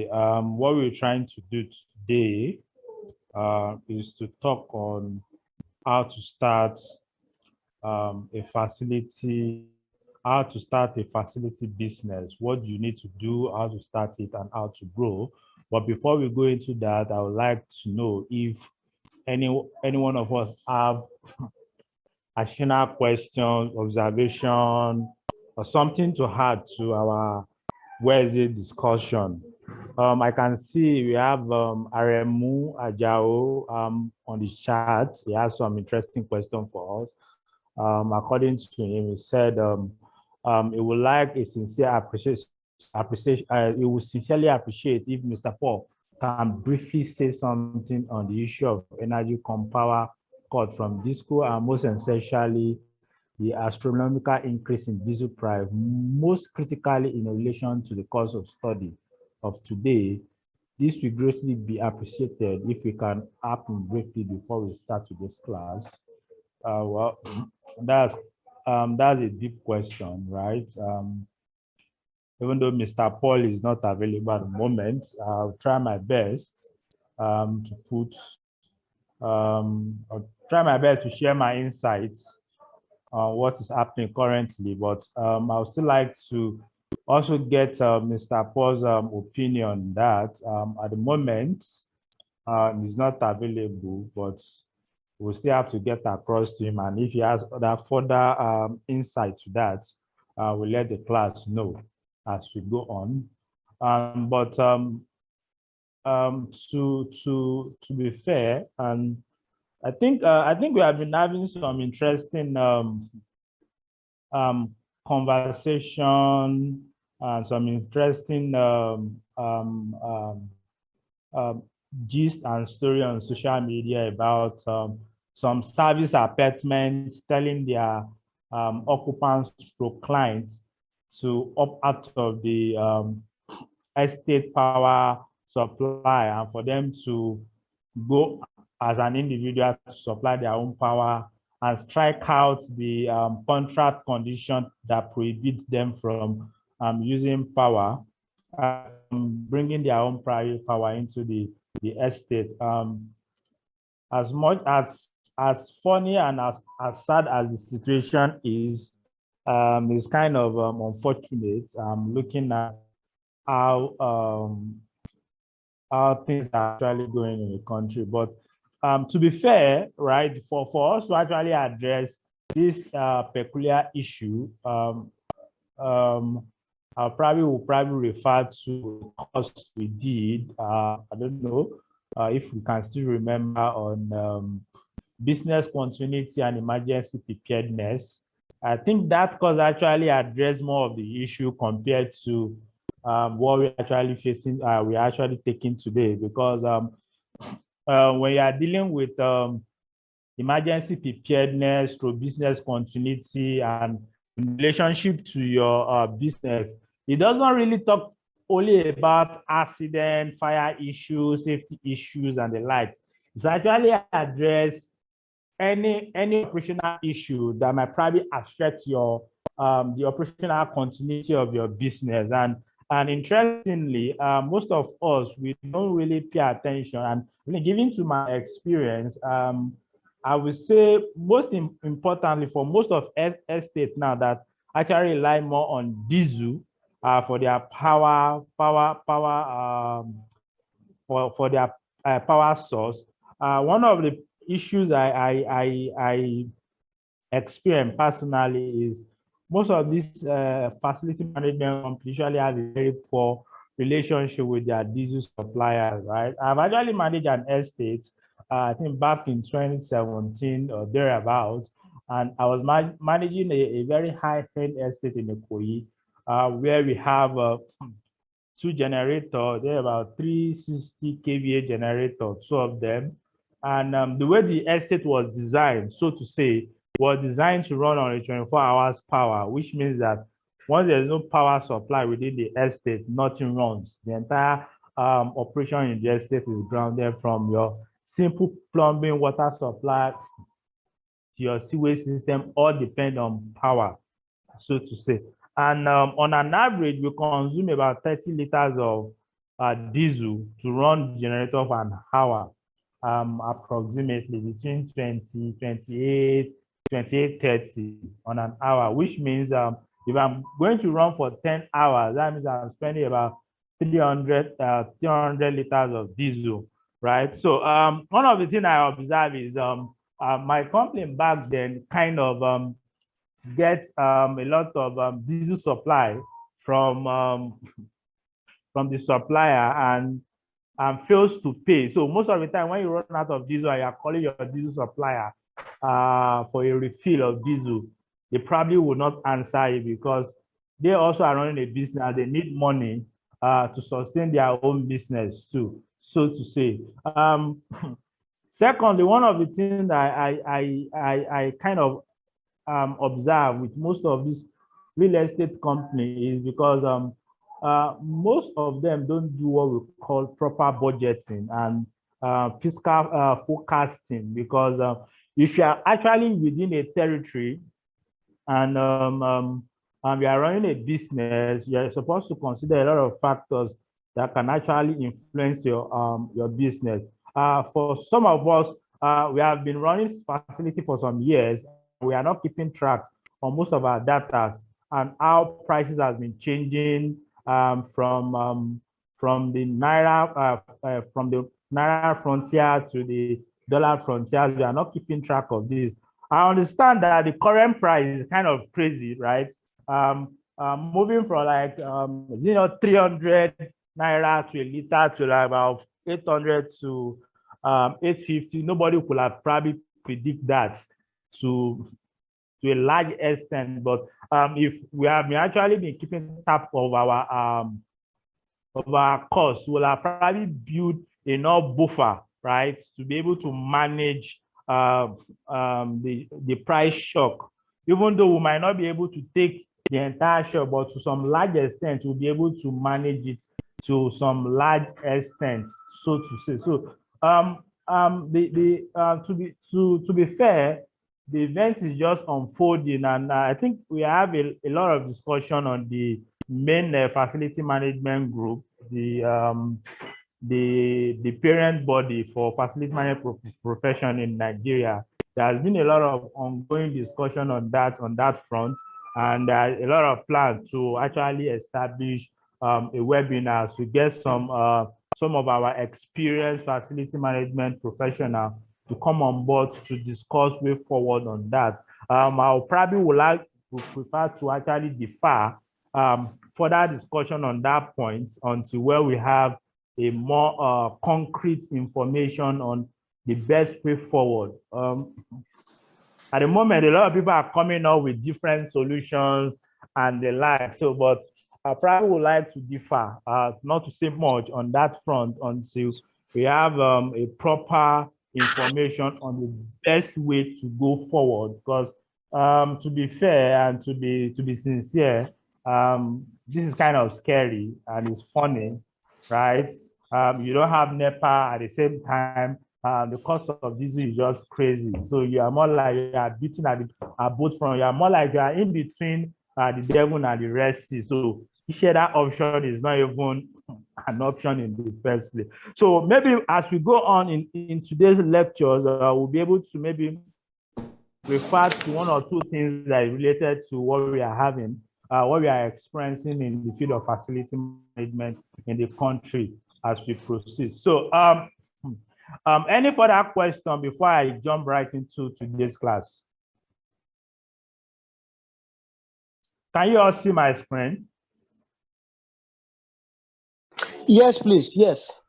Okay, what we're trying to do today is to talk on how to start a facility, how to start a facility business, what do you need to do, how to start it, and how to grow. But before we go into that, I would like to know if any one of us have additional questions, observation, or something to add to our Wednesday discussion. I can see we have Aremu Ajao on the chat. He has some interesting question for us. According to him, he said he would like a sincere appreciation. He would sincerely appreciate if Mr. Paul can briefly say something on the issue of energy power cut from disco and most essentially the astronomical increase in diesel price, most critically in relation to the cost of study of today. This will greatly be appreciated if we can happen briefly before we start today's class. Well, that's a deep question, right? Even though Mr. Paul is not available at the moment, I'll try my best I'll try my best to share my insights on what is happening currently, but I would still like to also get Mr. Paul's opinion on that. At the moment, he's not available, but we'll still have to get across to him. And if he has other further insight to that, we'll let the class know as we go on. But to be fair, and I think we have been having some interesting conversation and some interesting gist and story on social media about some service apartments telling their occupants or clients to opt out of the estate power supply and for them to go as an individual to supply their own power and strike out the contract condition that prohibits them from using power, bringing their own private power into the estate. As much as funny and as sad as the situation is, it's kind of unfortunate. Looking at how things are actually going in the country. But to be fair, right, for us to actually address this peculiar issue, I will probably refer to the course we did. I don't know if we can still remember on business continuity and emergency preparedness. I think that course actually addressed more of the issue compared to what we're actually facing, we're actually taking today, because when you are dealing with emergency preparedness through business continuity and in relationship to your business, it doesn't really talk only about accident, fire issues, safety issues, and the likes. It's actually address any operational issue that might probably affect your the operational continuity of your business. And interestingly, most of us, we don't really pay attention. And given to my experience, I would say most importantly for most of estates now that actually rely more on diesel for their power for their power source. One of the issues I experience personally is most of these facility management companies usually have a very poor relationship with their diesel suppliers, right? I've actually managed an estate, I think back in 2017 or thereabouts, and I was managing a very high-end estate in Ikoyi, where we have 2 generators. They're about 360 kVA generators, 2 of them. And the way the estate was designed, so to say, was designed to run on a 24 hours power, which means that once there's no power supply within the estate, nothing runs. The entire operation in the estate is grounded from your simple plumbing, water supply to your sewage system, all depend on power, so to say. And on an average, we consume about 30 liters of diesel to run the generator for an hour, approximately between 20, 28, 28:30 on an hour, which means if I'm going to run for 10 hours, that means I'm spending about 300 liters of diesel, right? So one of the things I observe is my company back then kind of gets a lot of diesel supply from the supplier and fails to pay. So most of the time when you run out of diesel and you're calling your diesel supplier for a refill of diesel, they probably will not answer you because they also are running a business. They need money to sustain their own business too, so to say. Secondly, one of the things I kind of observe with most of these real estate companies is because most of them don't do what we call proper budgeting and fiscal forecasting, because if you are actually within a territory and you are running a business, you are supposed to consider a lot of factors that can actually influence your business. For some of us, we have been running facility for some years. We are not keeping track on most of our data and how prices has been changing from the naira frontier to the dollar frontier. We are not keeping track of this. I understand that the current price is kind of crazy, right? Moving from like 300 naira to a liter to like about 800 to 850. Nobody could have probably predict that to a large extent, but if we have actually been keeping track of our costs, we'll have probably built enough buffer, right, to be able to manage the price shock. Even though we might not be able to take the entire shock, but to some large extent, we'll be able to manage it to some large extent, so to say. So to be fair, the event is just unfolding, and I think we have a lot of discussion on the main facility management group, the parent body for facility management profession in Nigeria. There has been a lot of ongoing discussion on that front, and a lot of plans to actually establish a webinar to get some of our experienced facility management professionals to come on board to discuss way forward on that. I probably would prefer to actually defer further discussion on that point until where we have a more concrete information on the best way forward. At the moment, a lot of people are coming up with different solutions and the like. So, but I probably would like to defer, not to say much on that front until we have a proper information on the best way to go forward. Because to be fair and to be sincere, this is kind of scary and it's funny, right? You don't have NEPA at the same time. The cost of diesel is just crazy. So you are more like you are beating at both front. You are more like you are in between the devil and the Red Sea. So share that option is not even an option in the first place. So maybe as we go on in today's lectures, we'll be able to maybe refer to one or two things that is related to what we are having, what we are experiencing in the field of facility management in the country as we proceed. So any further question before I jump right into today's class? Can you all see my screen? Yes, please. Yes.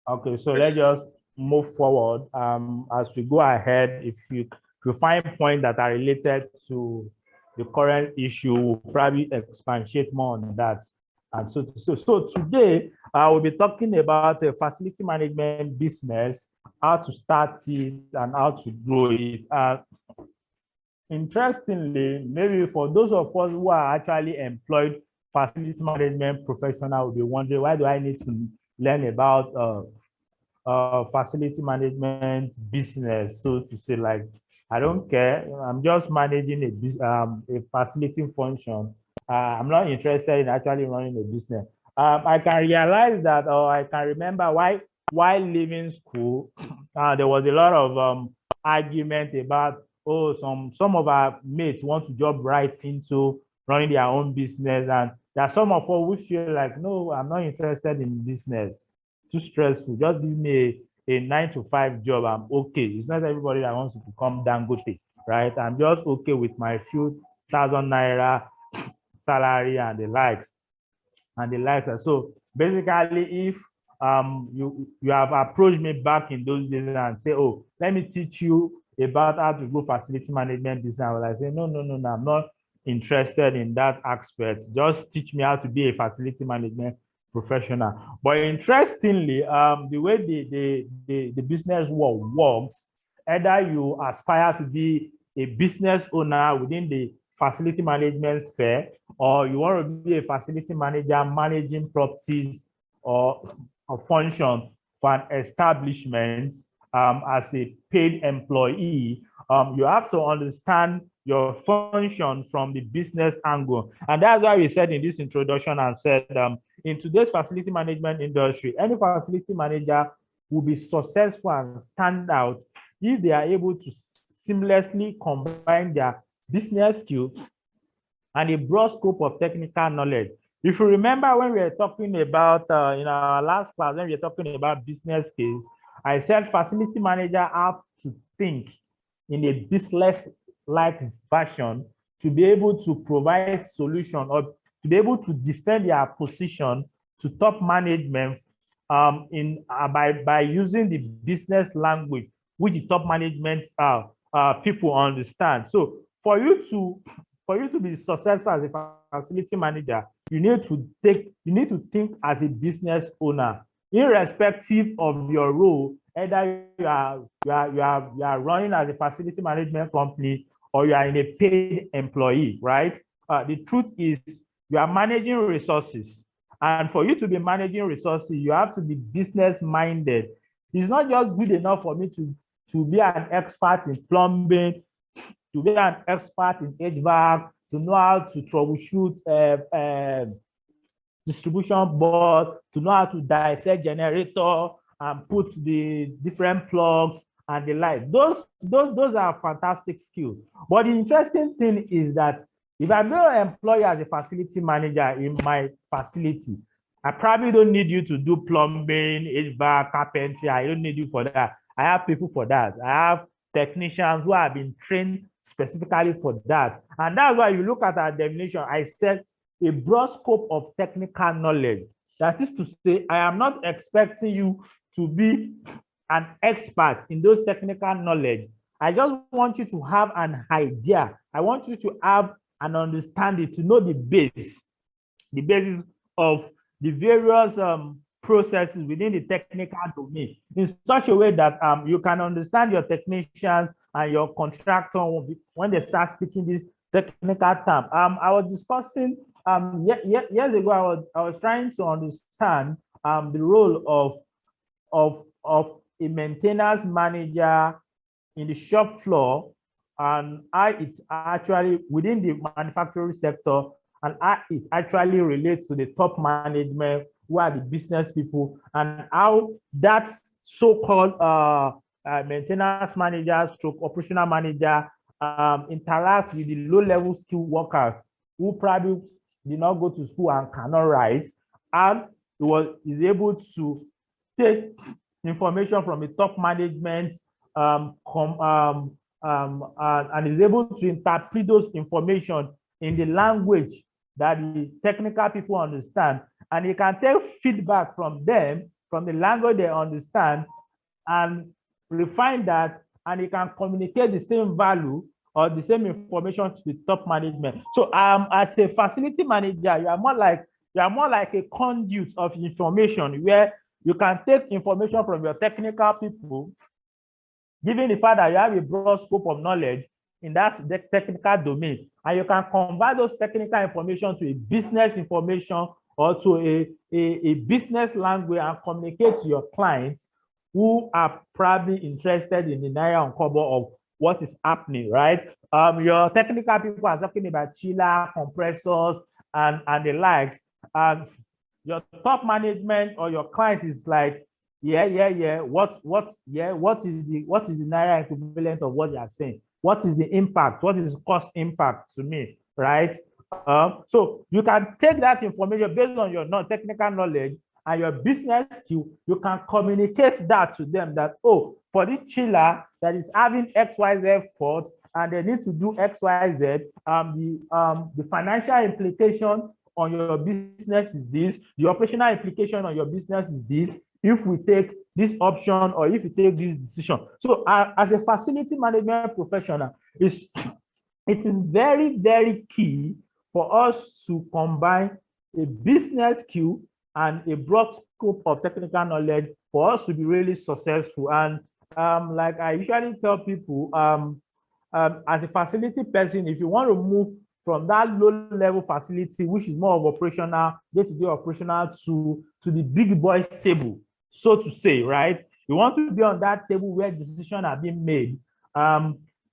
Okay, so let's just move forward. As we go ahead, if you find points that are related to the current issue, we'll probably expatiate more on that. And so today, we'll be talking about a facility management business, how to start it and how to grow it. Interestingly, maybe for those of us who are actually employed facility management professional will be wondering, why do I need to learn about facility management business? So to say, like, I don't care. I'm just managing a facility function. I'm not interested in actually running a business. I can realize that, or I can remember why while leaving school, there was a lot of argument about, oh, some of our mates want to jump right into running their own business, and there are some of us we feel like, no, I'm not interested in business. Too stressful. Just give me a 9 to 5 job. I'm okay. It's not everybody that wants to become Dangote, right? I'm just okay with my few thousand naira salary and the likes. And so basically, if you have approached me back in those days and say, oh, let me teach you about how to do facility management business, I will say, no, I'm not interested in that aspect. Just teach me how to be a facility management professional. But interestingly, the way the business world works, either you aspire to be a business owner within the facility management sphere, or you want to be a facility manager managing properties or a function for an establishment as a paid employee, you have to understand your function from the business angle. And that's why we said in this introduction and said, in today's facility management industry, any facility manager will be successful and stand out if they are able to seamlessly combine their business skills and a broad scope of technical knowledge. If you remember when we were talking about, in our last class, when we were talking about business skills, I said facility manager have to think in a business-like fashion to be able to provide solution or to be able to defend their position to top management by using the business language which the top management people understand. So for you to be successful as a facility manager, you need to think as a business owner, irrespective of your role. Either you are running as a facility management company or you are in a paid employee, right? The truth is you are managing resources, and for you to be managing resources, you have to be business minded. It's not just good enough for me to be an expert in plumbing, to be an expert in HVAC, to know how to troubleshoot distribution board, to know how to dissect generator and put the different plugs and the like. Those are fantastic skills. But the interesting thing is that if I'm going to employ you as a facility manager in my facility, I probably don't need you to do plumbing, HVAC, carpentry. I don't need you for that. I have people for that. I have technicians who have been trained specifically for that. And that's why you look at our definition, I said a broad scope of technical knowledge. That is to say, I am not expecting you to be an expert in those technical knowledge. I just want you to have an idea. I want you to have an understanding, to know the basis of the various processes within the technical domain in such a way that you can understand your technicians and your contractor when they start speaking this technical term. I was discussing years ago, I was trying to understand the role of a maintenance manager in the shop floor, and how it's actually within the manufacturing sector, and how it actually relates to the top management who are the business people, and how that so-called maintenance manager stroke operational manager interact with the low-level skilled workers who probably did not go to school and cannot write, and is able to take information from the top management and is able to interpret those information in the language that the technical people understand, and you can take feedback from them, from the language they understand, and refine that, and you can communicate the same value or the same information to the top management. So as a facility manager, you are more like a conduit of information, where you can take information from your technical people, given the fact that you have a broad scope of knowledge in that technical domain, and you can convert those technical information to a business information or to a business language and communicate to your clients who are probably interested in the naira and kobo of what is happening, right? Your technical people are talking about chiller, compressors, and the likes. your top management or your client is like, yeah. What is the Naira equivalent of what they are saying? What is the impact? What is cost impact to me, right? So you can take that information based on your non-technical knowledge and your business skill. You can communicate that to them that, oh, for this chiller that is having XYZ fault and they need to do XYZ, the financial implication on your business is this, the operational implication on your business is this, if we take this option or if you take this decision. So as a facility management professional, it is very, very key for us to combine a business skill and a broad scope of technical knowledge for us to be really successful. And like I usually tell people, as a facility person, if you want to move from that low-level facility, which is more of operational, day-to-day operational, to the big boys table, so to say, right? You want to be on that table where decisions are being made.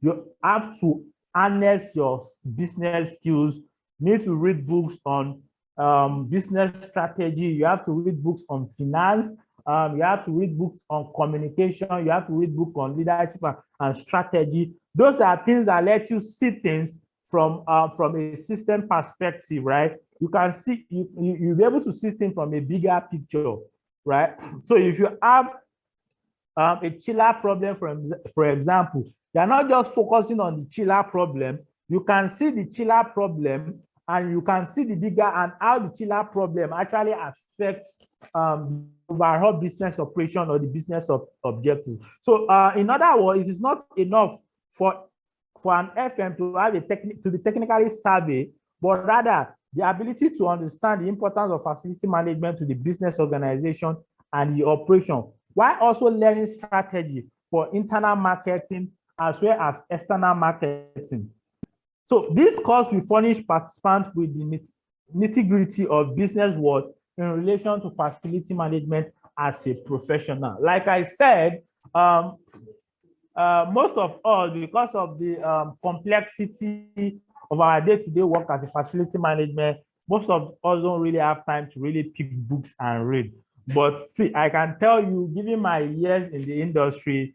You have to harness your business skills. You need to read books on business strategy. You have to read books on finance. You have to read books on communication. You have to read books on leadership and strategy. Those are things that let you see things from a system perspective, right? You can see, you'll be able to see things from a bigger picture, right? So if you have a chiller problem, for example, you're not just focusing on the chiller problem. You can see the chiller problem and you can see the bigger and how the chiller problem actually affects overall business operation or the business objectives. So in other words, it is not enough for an FM to have to be technically savvy, but rather the ability to understand the importance of facility management to the business organization and the operation, while also learning strategy for internal marketing as well as external marketing. So this course will furnish participants with the nitty-gritty of business world in relation to facility management as a professional. Like I said, most of all, because of the complexity of our day-to-day work as a facility management, most of us don't really have time to really pick books and read. But see, I can tell you, given my years in the industry,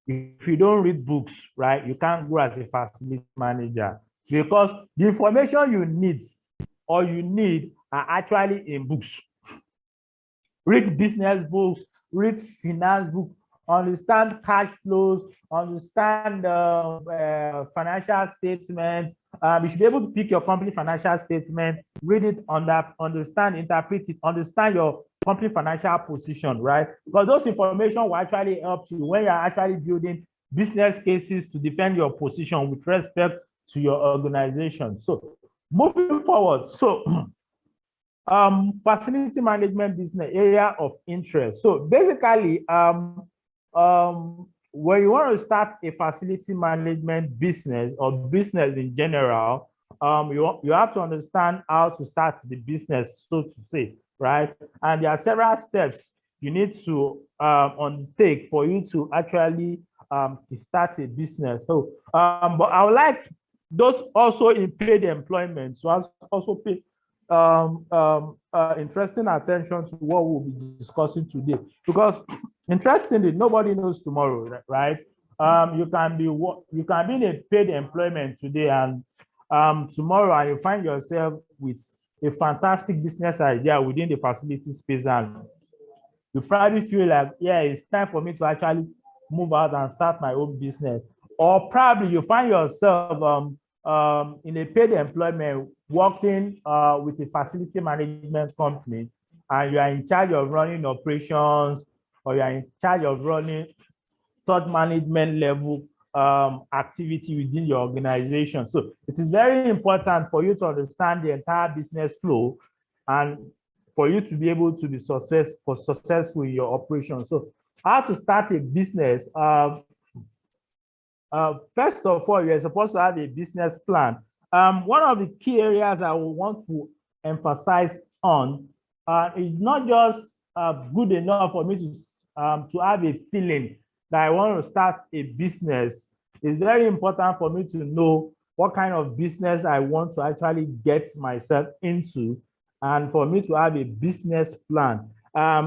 if you don't read books, right, you can't grow as a facility manager, because the information you need are actually in books. Read business books, read finance books, understand cash flows, understand financial statement. You should be able to pick your company financial statement, read it, understand, interpret it, understand your company financial position, right? Because those information will actually help you when you're actually building business cases to defend your position with respect to your organization. So moving forward, so facility management business area of interest. So basically, when you want to start a facility management business or business in general, you have to understand how to start the business, so to say, right? And there are several steps you need to undertake for you to actually start a business. So, but I would like those also in paid employment to also pay interesting attention to what we'll be discussing today, because interestingly, nobody knows tomorrow, right? You can be in a paid employment today, and tomorrow you find yourself with a fantastic business idea within the facility space, and you probably feel like, yeah, it's time for me to actually move out and start my own business. Or probably you find yourself in a paid employment working with a facility management company, and you are in charge of running operations, or you are in charge of running third management level activity within your organization. So it is very important for you to understand the entire business flow and for you to be able to be successful in your operation. So how to start a business? First of all, you're supposed to have a business plan. One of the key areas I will want to emphasize on is not just good enough for me to have a feeling that I want to start a business. It's very important for me to know what kind of business I want to actually get myself into, and for me to have a business plan.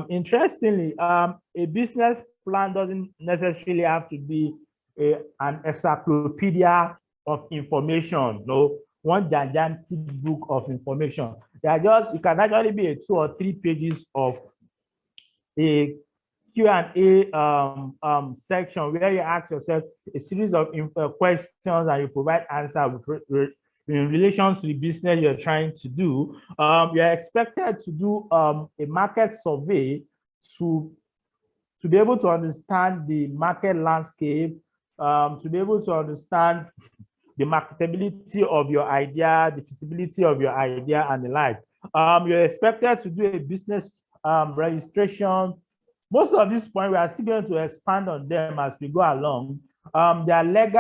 Interestingly, a business plan doesn't necessarily have to be an encyclopedia of information, no, one gigantic book of information. It can actually be a 2 or 3 pages of a Q&A section where you ask yourself a series of questions and you provide answers in relation to the business you're trying to do. You're expected to do a market survey to be able to understand the market landscape, to be able to understand the marketability of your idea, the feasibility of your idea, and the like. You're expected to do a business registration. Most of these points, we are still going to expand on them as we go along. There are legal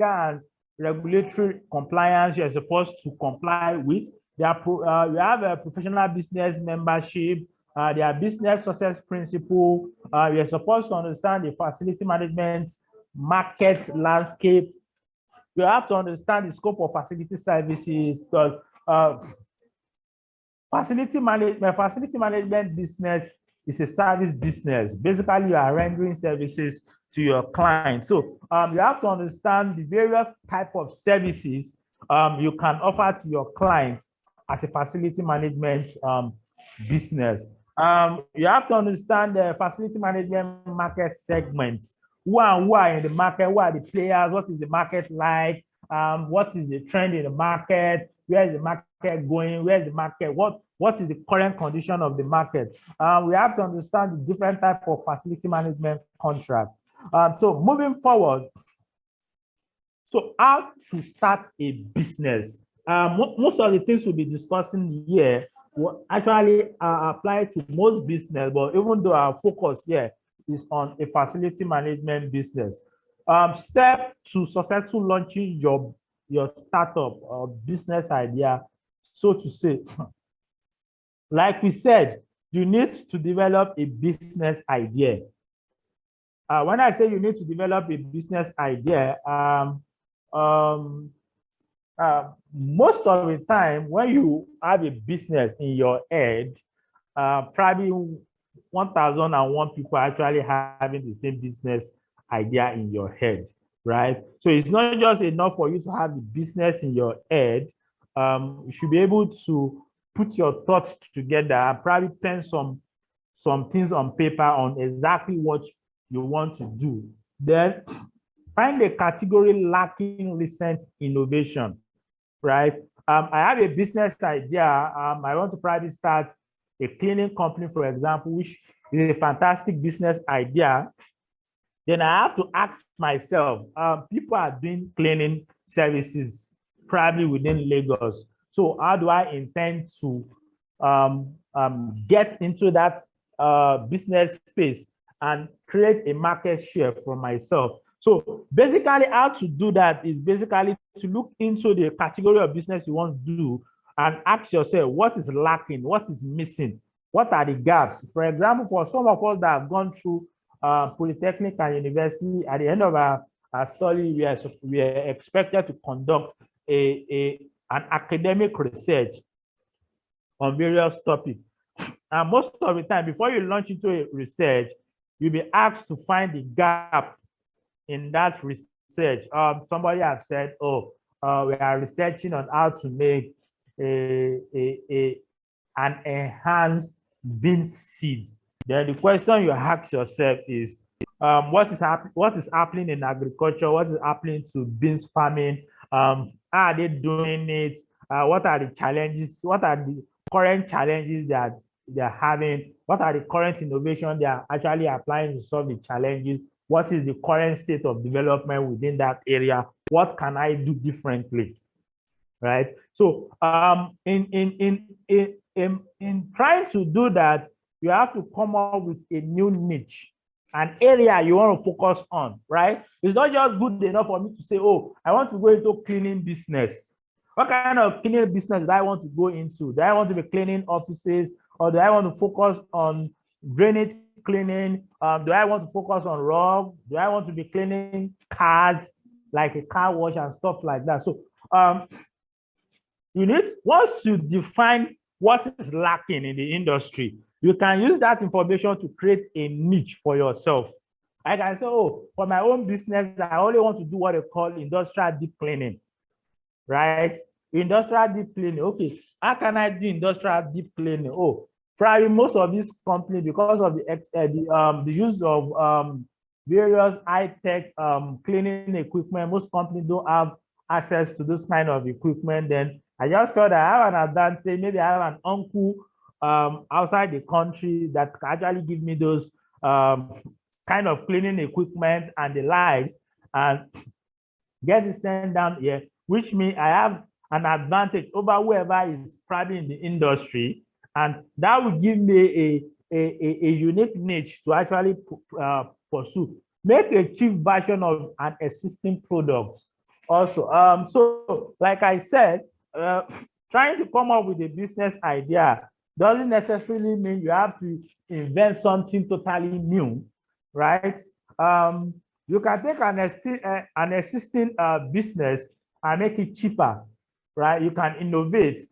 and regulatory compliance you're supposed to comply with. You have a professional business membership. There are business success principles. You're supposed to understand the facility management market landscape. You have to understand the scope of facility services, because facility management business is a service business. Basically, you are rendering services to your clients. So you have to understand the various type of services you can offer to your clients as a facility management business. You have to understand the facility management market segments. Who are in the market? Who are the players? What is the market like? What is the trend in the market? Where is the market going? Where is the market? What is the current condition of the market? We have to understand the different type of facility management contracts. So moving forward, so how to start a business? Most of the things we'll be discussing here will actually apply to most business, but even though our focus here is on a facility management business. Step to successful launching your startup or business idea, so to say. Like we said, you need to develop a business idea. When I say you need to develop a business idea, most of the time when you have a business in your head, probably 1,001 people are actually having the same business idea in your head, right? So it's not just enough for you to have the business in your head. You should be able to put your thoughts together and probably pen some things on paper on exactly what you want to do. Then find a category lacking recent innovation, right? I have a business idea. I want to probably start a cleaning company, for example, which is a fantastic business idea. Then I have to ask myself, people are doing cleaning services probably within Lagos. So how do I intend to get into that business space and create a market share for myself? So basically, how to do that is basically to look into the category of business you want to do and ask yourself, what is lacking? What is missing? What are the gaps? For example, for some of us that have gone through Polytechnic and university, at the end of our study, we are expected to conduct an academic research on various topics. And most of the time, before you launch into a research, you'll be asked to find the gap in that research. Somebody has said, oh, we are researching on how to make an enhanced bean seed. Then the question you ask yourself is, what is happening in agriculture? What is happening to beans farming? How are they doing it? What are the challenges? What are the current challenges that they're having? What are the current innovations they are actually applying to solve the challenges? What is the current state of development within that area? What can I do differently? Right? So in trying to do that, you have to come up with a new niche, an area you want to focus on, right? It's not just good enough for me to say, oh, I want to go into cleaning business. What kind of cleaning business do I want to go into? Do I want to be cleaning offices, or do I want to focus on drainage cleaning? Do I want to focus on rug? Do I want to be cleaning cars, like a car wash and stuff like that? So once you define what is lacking in the industry, you can use that information to create a niche for yourself. I can say, oh, for my own business, I only want to do what they call industrial deep cleaning, right? Industrial deep cleaning. Okay, how can I do industrial deep cleaning? Oh, probably most of these companies, because of the use of various high-tech cleaning equipment, most companies don't have access to this kind of equipment. Then I just felt that I have an advantage. Maybe I have an uncle outside the country that can actually give me those kind of cleaning equipment and the likes, and get it sent down here, which means I have an advantage over whoever is probably in the industry, and that will give me a unique niche to actually pursue. Make a cheap version of an existing product also. So like I said, trying to come up with a business idea doesn't necessarily mean you have to invent something totally new, right? You can take an existing business and make it cheaper, right? You can innovate.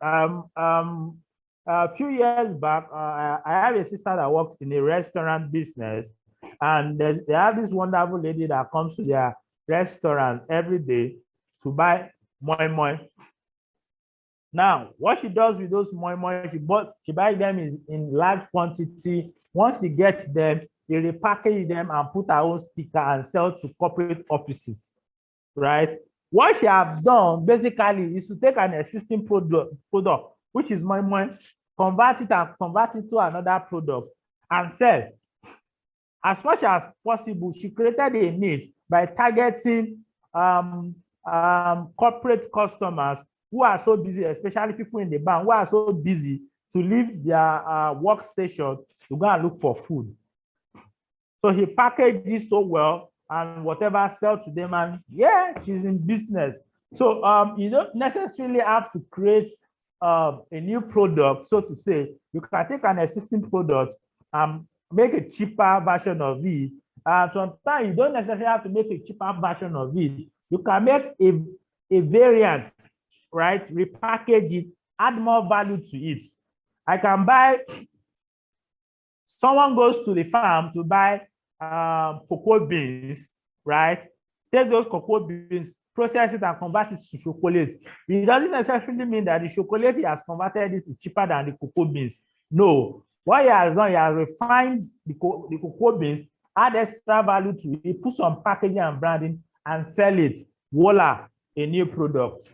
A few years back, I have a sister that works in a restaurant business, and they have this wonderful lady that comes to their restaurant every day to buy moi moi. Now, what she does with those moi moi, she buys them in large quantity. Once she gets them, they repackage them and put her own sticker and sell to corporate offices, right? What she have done basically is to take an existing product, which is moi moi, convert it to another product and sell. As much as possible, she created a niche by targeting corporate customers who are so busy, especially people in the bank who are so busy to leave their workstation to go and look for food. So he packaged this so well, and whatever sell to them, and yeah, she's in business. So you don't necessarily have to create a new product, so to say. You can take an existing product and make a cheaper version of it. Sometimes you don't necessarily have to make a cheaper version of it. You can make a variant, right? Repackage it, add more value to it. I can buy, someone goes to the farm to buy cocoa beans, right? Take those cocoa beans, process it and convert it to chocolate. It doesn't necessarily mean that the chocolate he has converted it to cheaper than the cocoa beans. No. What he has done, he has refined the cocoa beans, add extra value to it, put some packaging and branding, and sell it. Voila, a new product.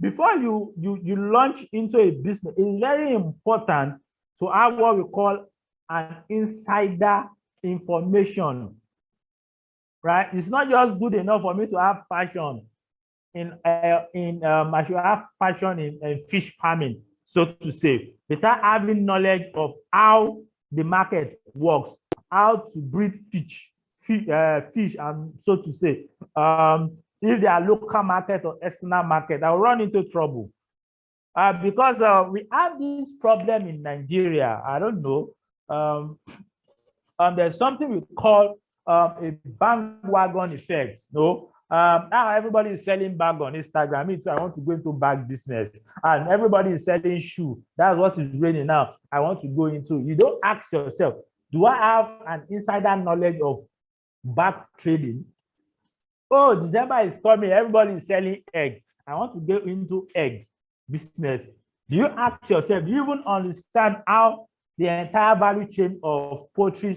Before you launch into a business, it's very important to have what we call an insider information, right? It's not just good enough for me to have passion I should have passion in fish farming, so to say, without having knowledge of how the market works, how to breed fish, and so to say, if they are local market or external market, I'll run into trouble. Because we have this problem in Nigeria. I don't know. There's something we call a bandwagon effect. No, now everybody is selling bag on Instagram. Me too, I want to go into bag business, and everybody is selling shoe. That's what is raining now. I want to go into. You don't ask yourself, do I have an insider knowledge of bag trading? Oh, December is coming. Everybody is selling egg. I want to get into egg business. Do you ask yourself, do you even understand how the entire value chain of poultry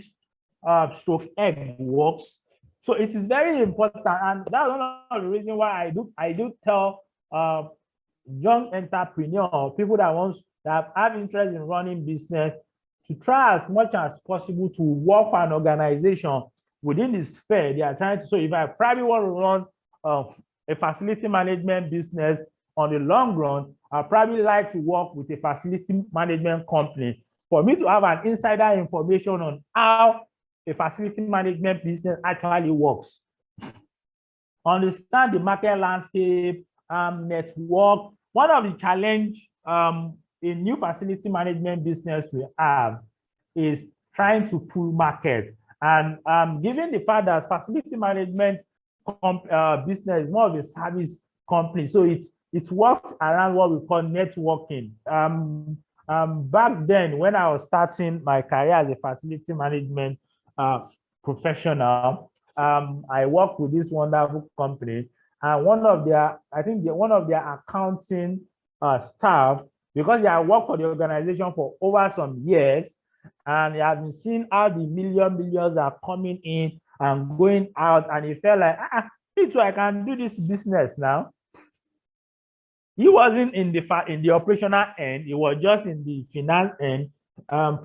stroke egg works? So it is very important, and that's one of the reasons why I do tell young entrepreneurs, people that have interest in running business, to try as much as possible to work for an organization within the sphere they are trying to. So if I probably want to run a facility management business on the long run, I probably like to work with a facility management company for me to have an insider information on how a facility management business actually works. Understand the market landscape, network. One of the challenge in new facility management business we have is trying to pull market. And given the fact that facility management business is more of a service company. So it works around what we call networking. Back then, when I was starting my career as a facility management professional, I worked with this wonderful company, and one of their accounting staff, because they have worked for the organization for over some years, and they have been seeing how the millions are coming in and going out, and he felt like, me too, I can do this business now. He wasn't in the operational end, he was just in the finance end,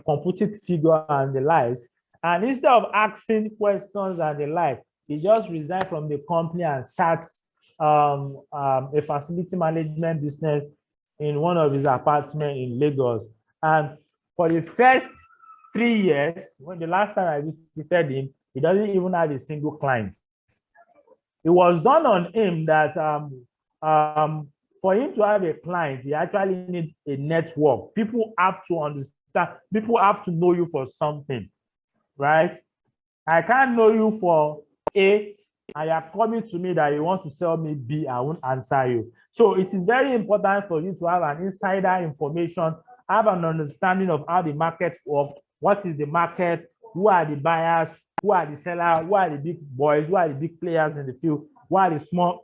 computing figure and the likes. And instead of asking questions and the like, he just resigned from the company and starts a facility management business in one of his apartments in Lagos. And for the first 3 years, when the last time I visited him, he doesn't even have a single client. It was done on him that for him to have a client, he actually needs a network. People have to understand, people have to know you for something, right? I can't know you for A, and you're coming to me that you want to sell me B, I won't answer you. So it is very important for you to have an insider information, have an understanding of how the market works, what is the market, who are the buyers, who are the sellers, who are the big boys, who are the big players in the field, who are the small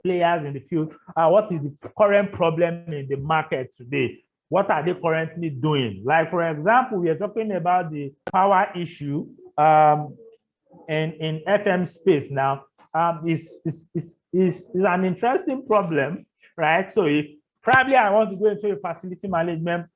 players in the field, what is the current problem in the market today, what are they currently doing. Like, for example, we are talking about the power issue in FM space now. Is an interesting problem, right? So if probably I want to go into a facility management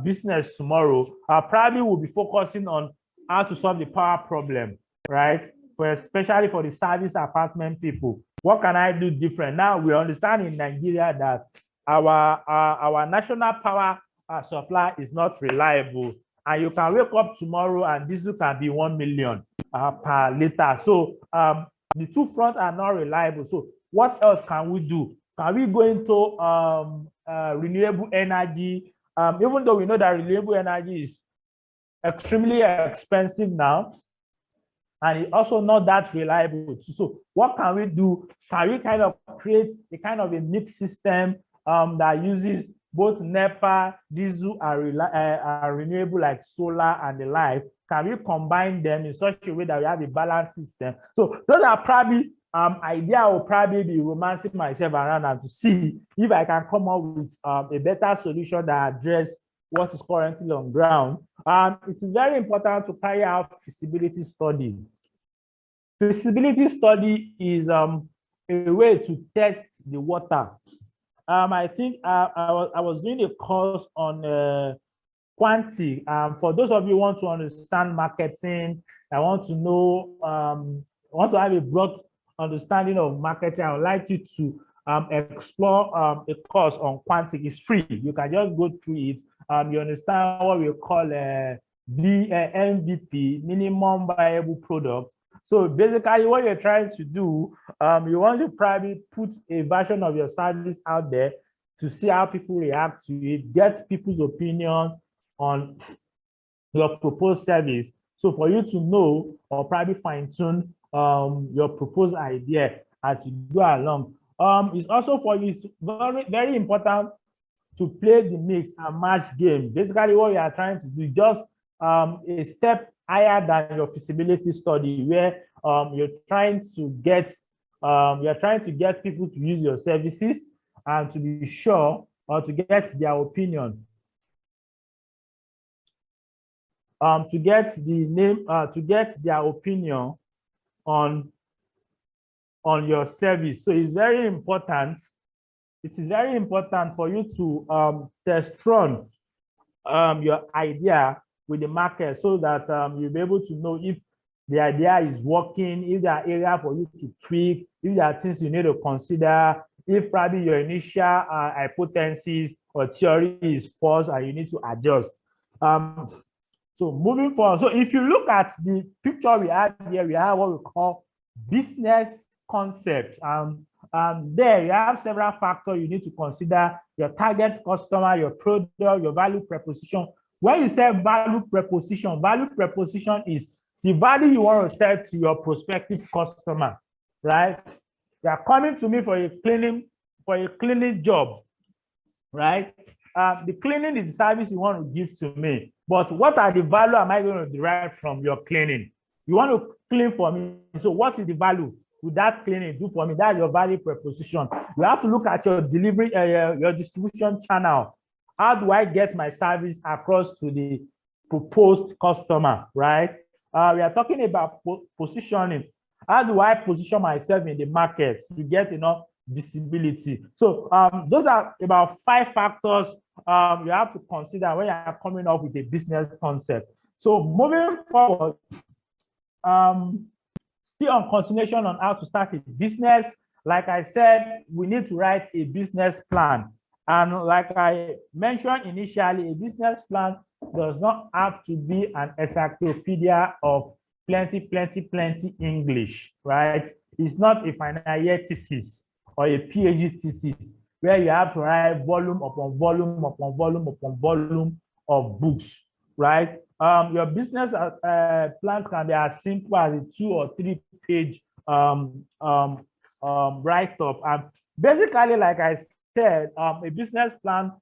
business tomorrow, I probably will be focusing on how to solve the power problem, right? Especially for the service apartment people. What can I do different? Now we understand in Nigeria that our national power supply is not reliable, and you can wake up tomorrow and diesel can be 1 million per liter. So the two fronts are not reliable. So what else can we do? Can we go into renewable energy? Even though we know that renewable energy is extremely expensive now, and it's also not that reliable. So what can we do? Can we kind of create a kind of a mixed system that uses both NEPA, diesel, and renewable like solar and the like? Can we combine them in such a way that we have a balanced system? So those are probably idea I will probably be romancing myself around and to see if I can come up with a better solution that address what is currently on ground. It is very important to carry out feasibility study. Feasibility study is a way to test the water. I think I was doing a course on Quantic. For those of you who want to understand marketing, I want to know, want to have a broad understanding of marketing, I would like you to explore a course on Quantic. It's free. You can just go through it. You understand what we call MVP, minimum viable product. So basically what you're trying to do, you want to probably put a version of your service out there to see how people react to it, get people's opinion on your proposed service. So for you to know or probably fine tune your proposed idea as you go along. It's also for you, it's very, very important to play the mix and match game. Basically what you are trying to do, just a step higher than your feasibility study, where you're trying to get people to use your services and to be sure or to get their opinion. To get their opinion on your service. So it's very important. It is very important for you to test run your idea with the market so that you'll be able to know if the idea is working, if there are areas for you to tweak, if there are things you need to consider, if probably your initial hypothesis or theory is false and you need to adjust. So moving forward, so if you look at the picture we have here, we have what we call business concept. There you have several factors you need to consider: your target customer, your product, your value proposition. When you say value proposition is the value you want to sell to your prospective customer, right? You are coming to me for a cleaning job, right? The cleaning is the service you want to give to me. But what are the value am I going to derive from your cleaning? You want to clean for me. So what is the value with that cleaning do for me? That's your value proposition. You have to look at your delivery, your distribution channel. How do I get my service across to the proposed customer, right? We are talking about positioning. How do I position myself in the market to get enough visibility? So those are about 5 factors you have to consider when you are coming up with a business concept. So moving forward, still on continuation on how to start a business, like I said, we need to write a business plan. And like I mentioned initially, a business plan does not have to be an encyclopedia of plenty English, right? It's not a final year thesis or a PhD thesis where you have to write volume upon volume upon volume upon volume of books, right? Your business plan can be as simple as a 2 or 3 page write-up. And basically, like I said, a business plan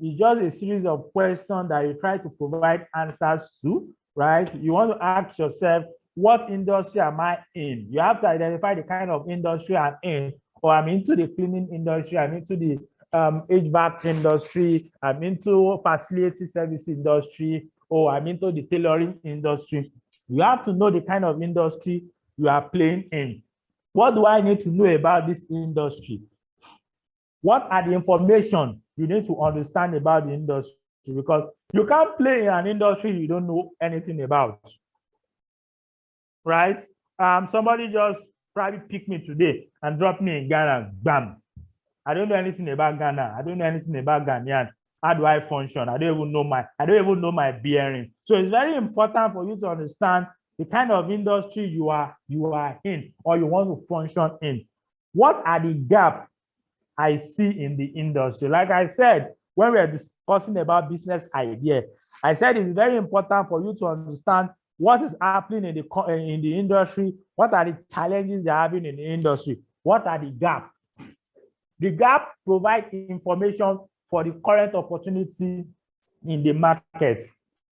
is just a series of questions that you try to provide answers to, right? You want to ask yourself, what industry am I in? You have to identify the kind of industry I'm in. Or I'm into the cleaning industry, I'm into the HVAC industry, I'm into facility service industry, or I'm into the tailoring industry. You have to know the kind of industry you are playing in. What do I need to know about this industry? What are the information you need to understand about the industry? Because you can't play in an industry you don't know anything about, right? Somebody just probably picked me today and dropped me in Ghana, bam. I don't know anything about Ghana. I don't know anything about Ghanaian. How do I function? I don't even know my bearing. So it's very important for you to understand the kind of industry you are in or you want to function in. What are the gaps I see in the industry? Like I said, when we are discussing about business idea, I said it's very important for you to understand what is happening in the industry, what are the challenges they're having in the industry, what are the gaps. The gap provides information for the current opportunity in the market.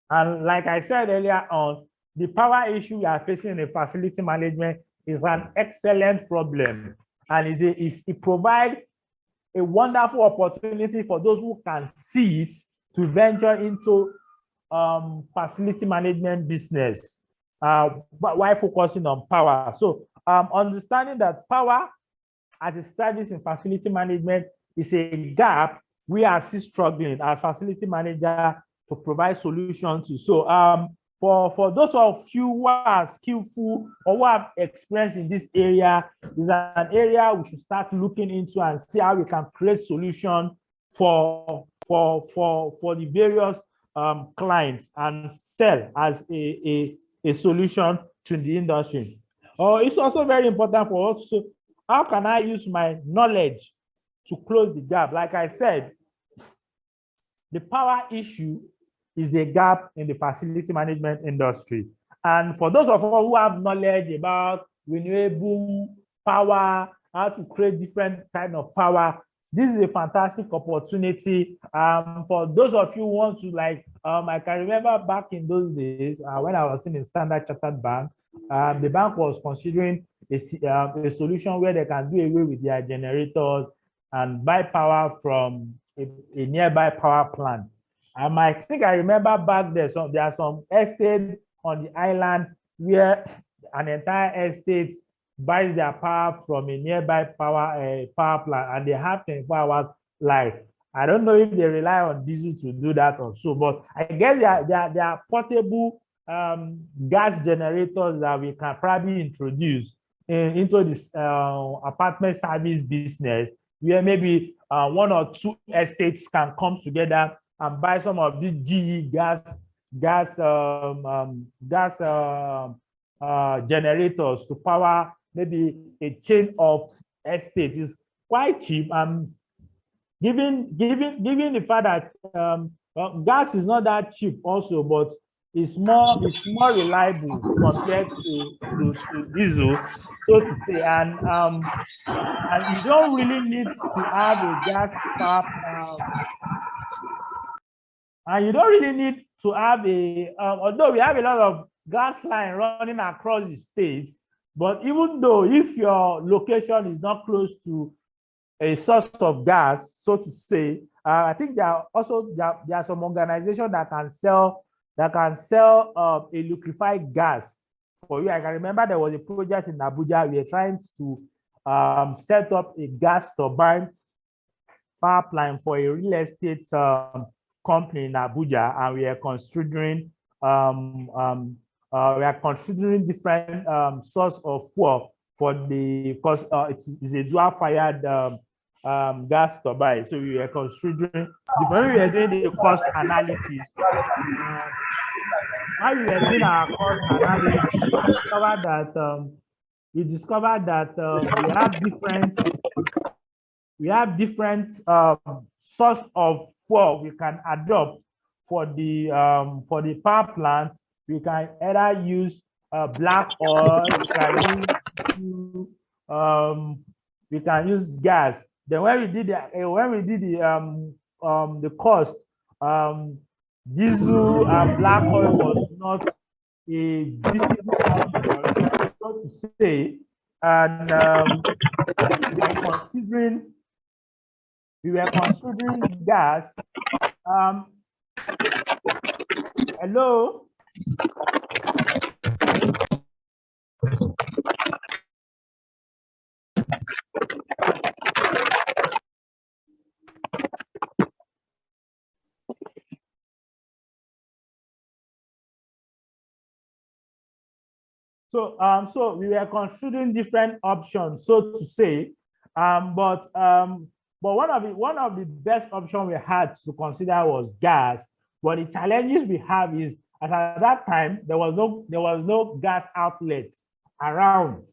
And like I said earlier on, the power issue we are facing in facility management is an excellent problem. And it provides a wonderful opportunity for those who can see it to venture into facility management business while focusing on power. So understanding that power as a service in facility management is a gap we are still struggling as facility manager to provide solutions to. So for those of you who are skillful or who have experience in this area, is an area we should start looking into and see how we can create solutions for the various clients and sell as a solution to the industry. It's also very important for us to, how can I use my knowledge to close the gap? Like I said, the power issue is a gap in the facility management industry. And for those of us who have knowledge about renewable power, how to create different kind of power, this is a fantastic opportunity. For those of you who want to, like, I can remember back in those days when I was in Standard Chartered Bank, the bank was considering a solution where they can do away with their generators and buy power from a nearby power plant. I think I remember back there, there are some estates on the island where an entire estate buys their power from a nearby power plant, and they have 24 hours live. I don't know if they rely on diesel to do that or so, but I guess there are portable gas generators that we can probably introduce into this apartment service business, where maybe 1 or 2 estates can come together and buy some of these GE gas generators to power maybe a chain of estates. Is quite cheap. Given the fact that gas is not that cheap also, but is more reliable compared to diesel, so to say, and you don't really need to have a gas power and you don't really need to have although we have a lot of gas line running across the states, but even though if your location is not close to a source of gas, so to say, I think there are some organizations that can sell a liquefied gas for you. I can remember there was a project in Abuja. We were trying to set up a gas turbine power plant for a real estate company in Abuja, and we are considering different source of fuel for the because it is a dual fired gas turbine. So we were considering when we were doing the cost analysis. While we were doing our cost analysis, we discovered that we have different source of fuel we can adopt for the power plant. We can either use black oil, we can use gas. Then when we did the cost, diesel and black oil was not a visible option, so to say, and we were considering gas. Hello. So we were considering different options, so to say, but one of the best options we had to consider was gas. But the challenges we have is, as at that time, there was no gas outlet around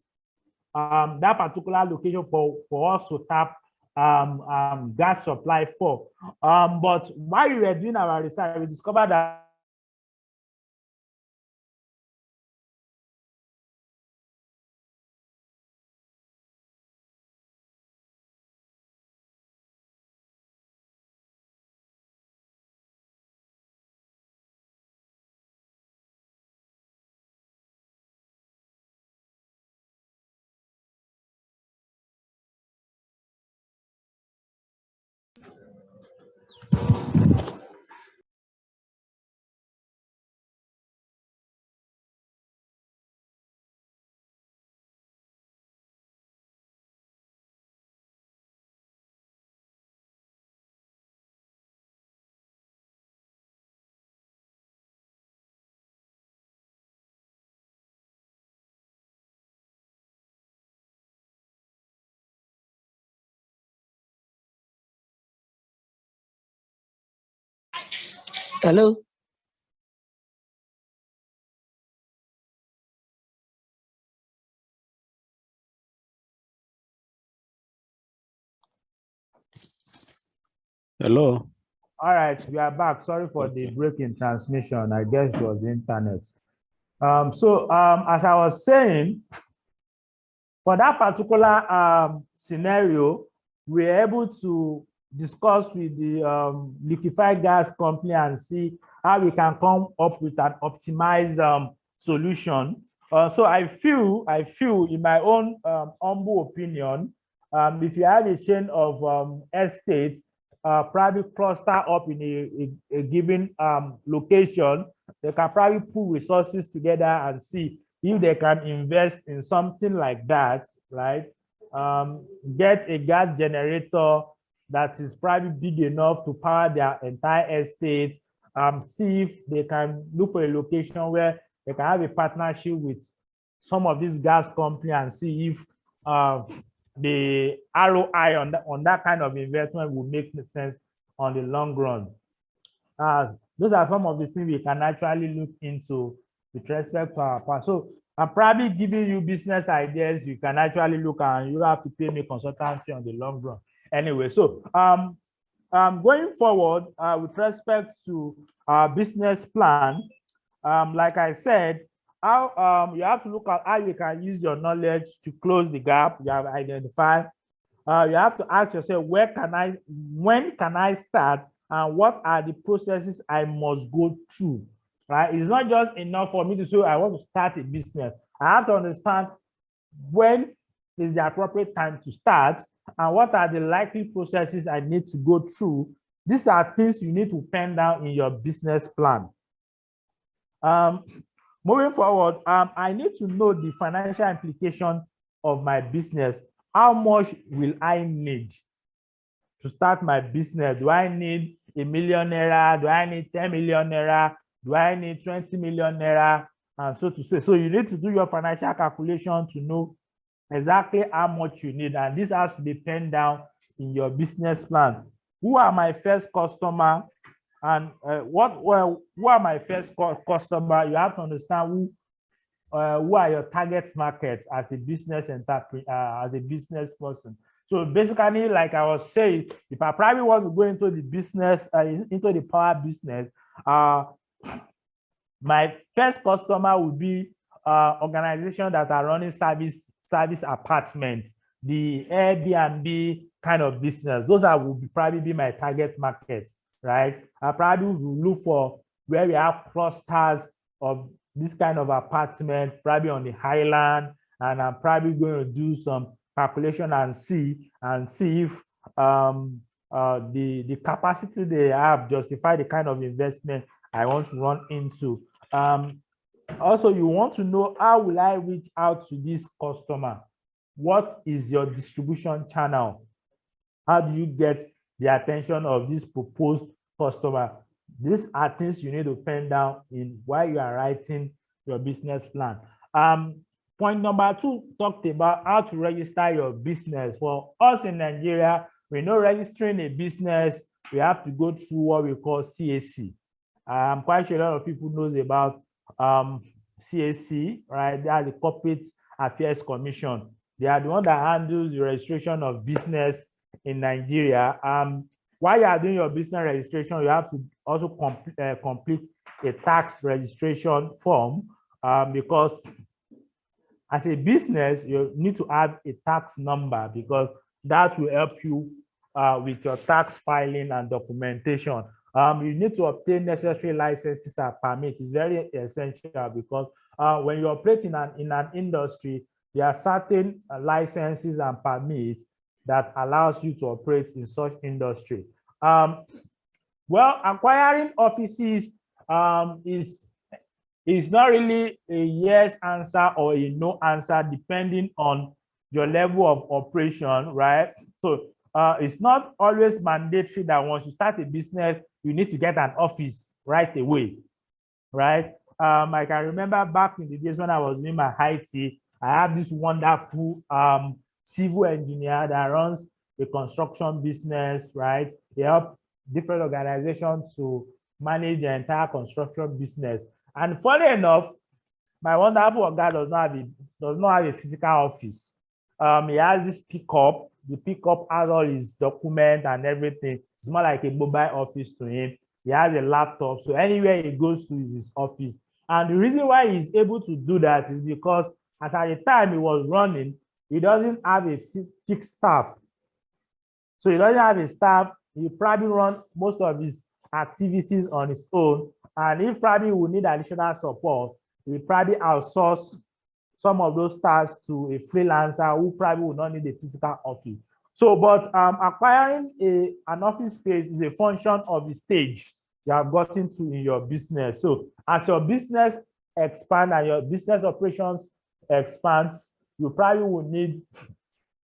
that particular location for us to tap gas supply for. But while we were doing our research, we discovered that Hello. Hello. all right, we are back. Sorry for the break in transmission. I guess it was the internet. As I was saying, for that particular scenario, we were able to discuss with the liquefied gas company and see how we can come up with an optimized solution. So I feel, in my own humble opinion, if you have a chain of estates, probably cluster up in a given location, they can probably pull resources together and see if they can invest in something like that, right? Get a gas generator that is probably big enough to power their entire estate. See if they can look for a location where they can have a partnership with some of these gas companies and see if the ROI on that kind of investment will make sense on the long run. Those are some of the things we can actually look into with respect to our part. So I'm probably giving you business ideas you can actually look at, and you have to pay me consultancy on the long run. Anyway, so going forward with respect to our business plan, like I said, how you have to look at how you can use your knowledge to close the gap you have identified. You have to ask yourself, when can I start, and what are the processes I must go through, right? It's not just enough for me to say, I want to start a business. I have to understand when is the appropriate time to start, and what are the likely processes I need to go through. These are things you need to pen down in your business plan. Moving forward, I need to know the financial implication of my business. How much will I need to start my business? Do I need ₦1 million? Do I need 10 million naira? Do I need 20 million naira? And so to say. So you need to do your financial calculation to know exactly how much you need. And this has to be penned down in your business plan. Who are my first customer? And who are my first customer? You have to understand who are your target markets as a business entrepreneur, as a business person. So basically, like I was saying, if I probably want to go into the business, into the power business, my first customer would be organizations that are running service apartments, the Airbnb kind of business. Those will probably be my target markets, right? I probably will look for where we have clusters of this kind of apartment, probably on the highland, and I'm probably going to do some calculation and see if the capacity they have justify the kind of investment I want to run into. Also, you want to know, how will I reach out to this customer? What is your distribution channel? How do you get the attention of this proposed customer? These are things you need to pen down in while you are writing your business plan. Point number 2 talked about how to register your business. For us in Nigeria, we know registering a business, we have to go through what we call CAC. I'm quite sure a lot of people knows about CAC, right? They are the Corporate Affairs Commission. They are the one that handles the registration of business in Nigeria. While you are doing your business registration, you have to also complete a tax registration form, because as a business, you need to have a tax number, because that will help you with your tax filing and documentation. You need to obtain necessary licenses and permits. It's very essential, because when you operate in an industry, there are certain licenses and permits that allows you to operate in such industry. Well, acquiring offices is not really a yes answer or a no answer, depending on your level of operation, right? So it's not always mandatory that once you start a business, you need to get an office right away, right? I can remember back in the days when I was doing my IT, I have this wonderful civil engineer that runs a construction business, right? He helps different organizations to manage the entire construction business. And funny enough, my wonderful guy does not have a physical office. He has this pickup. The pickup has all his documents and everything. It's more like a mobile office to him. He has a laptop, so anywhere he goes to is his office. And the reason why he's able to do that is because as at the time he was running, he doesn't have a fixed staff. So he doesn't have a staff. He probably run most of his activities on his own. And if probably will need additional support, he probably outsource some of those tasks to a freelancer who probably will not need a physical office. So, but acquiring an office space is a function of the stage you have gotten to in your business. So as your business expands and your business operations expands, you probably will need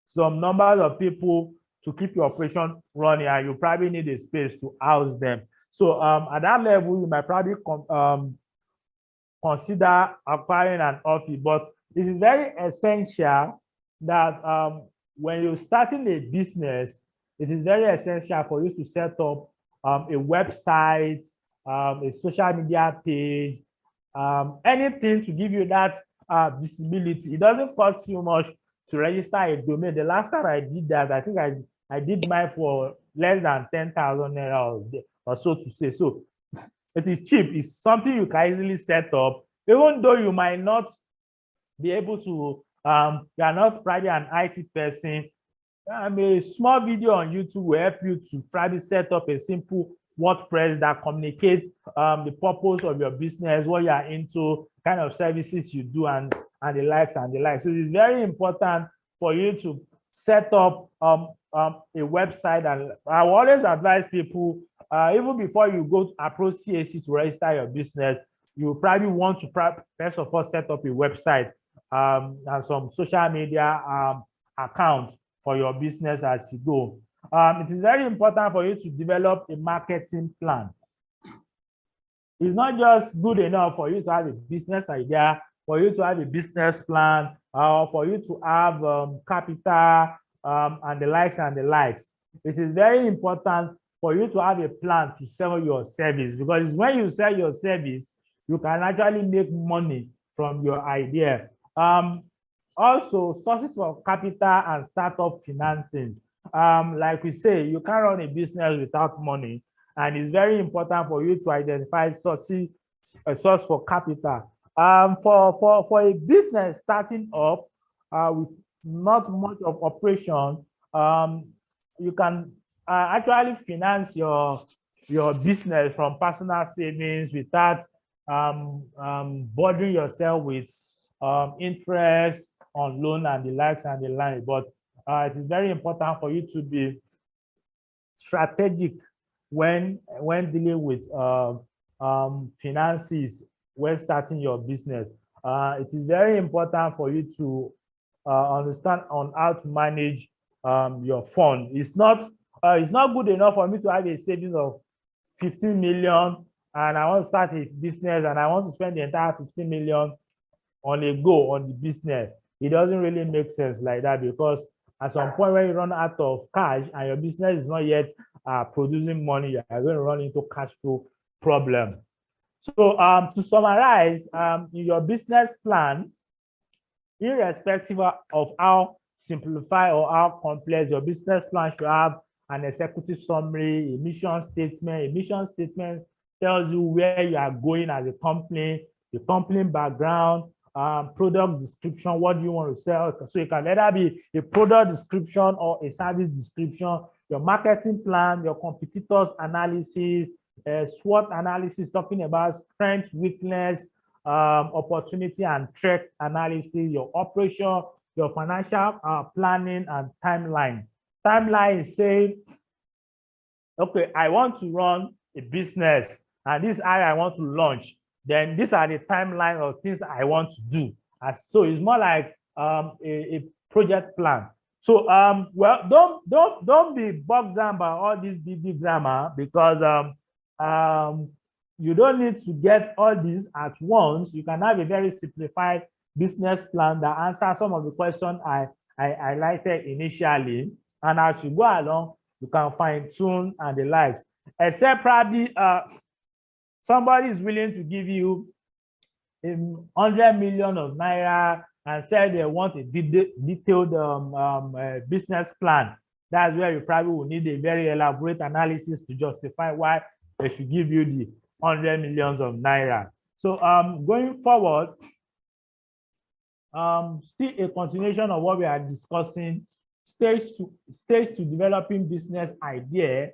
some numbers of people to keep your operation running, and you probably need a space to house them. So at that level, you might probably consider acquiring an office, but it is very essential that when you're starting a business, it is very essential for you to set up a website, a social media page, anything to give you that visibility. It doesn't cost you much to register a domain. The last time I did that, I think I did mine for less than 10,000 naira or so to say. So It is cheap. It's something you can easily set up, even though you might not be able to, you are not probably an IT person. A small video on YouTube will help you to probably set up a simple WordPress that communicates the purpose of your business, what you are into, kind of services you do, and the likes and the likes. So it's very important for you to set up a website. And I will always advise people, even before you go to approach CAC to register your business, you probably want to first of all set up a website and some social media account for your business as you go. It is very important for you to develop a marketing plan. It's not just good enough for you to have a business idea, for you to have a business plan, or for you to have capital and the likes and the likes. It is very important for you to have a plan to sell your service, because when you sell your service, you can actually make money from your idea. Also, sources for capital and startup financing. Like we say, you can't run a business without money, and it's very important for you to identify a source for capital. For a business starting up with not much of operation, you can actually finance your business from personal savings without bothering yourself with interest on loan and the likes and the line. But it is very important for you to be strategic when dealing with finances when starting your business. It is very important for you to understand on how to manage your fund. It's not good enough for me to have a savings of 15 million and I want to start a business and I want to spend the entire 15 million on a go on the business. It doesn't really make sense like that, because at some point when you run out of cash and your business is not yet producing money, you are going to run into cash flow problem. So to summarize, your business plan, irrespective of how simplified or how complex your business plan should have an executive summary, a mission statement. A mission statement tells you where you are going as a company, the company background, product description, what do you want to sell? So it can either be a product description or a service description, your marketing plan, your competitors analysis, SWOT analysis, talking about strength, weakness, opportunity and threat analysis, your operation, your financial planning, and timeline. Timeline is saying, okay, I want to run a business and this is how I want to launch. Then these are the timeline of things I want to do. So it's more like a project plan. So well, don't be bogged down by all this big grammar, because you don't need to get all these at once. You can have a very simplified business plan that answers some of the questions I highlighted initially. And as you go along, you can fine tune and the likes. Except probably somebody is willing to give you 100 million of naira and say they want a detailed business plan. That's where you probably will need a very elaborate analysis to justify why they should give you the 100 millions of naira. So going forward, still a continuation of what we are discussing, stage to developing business idea.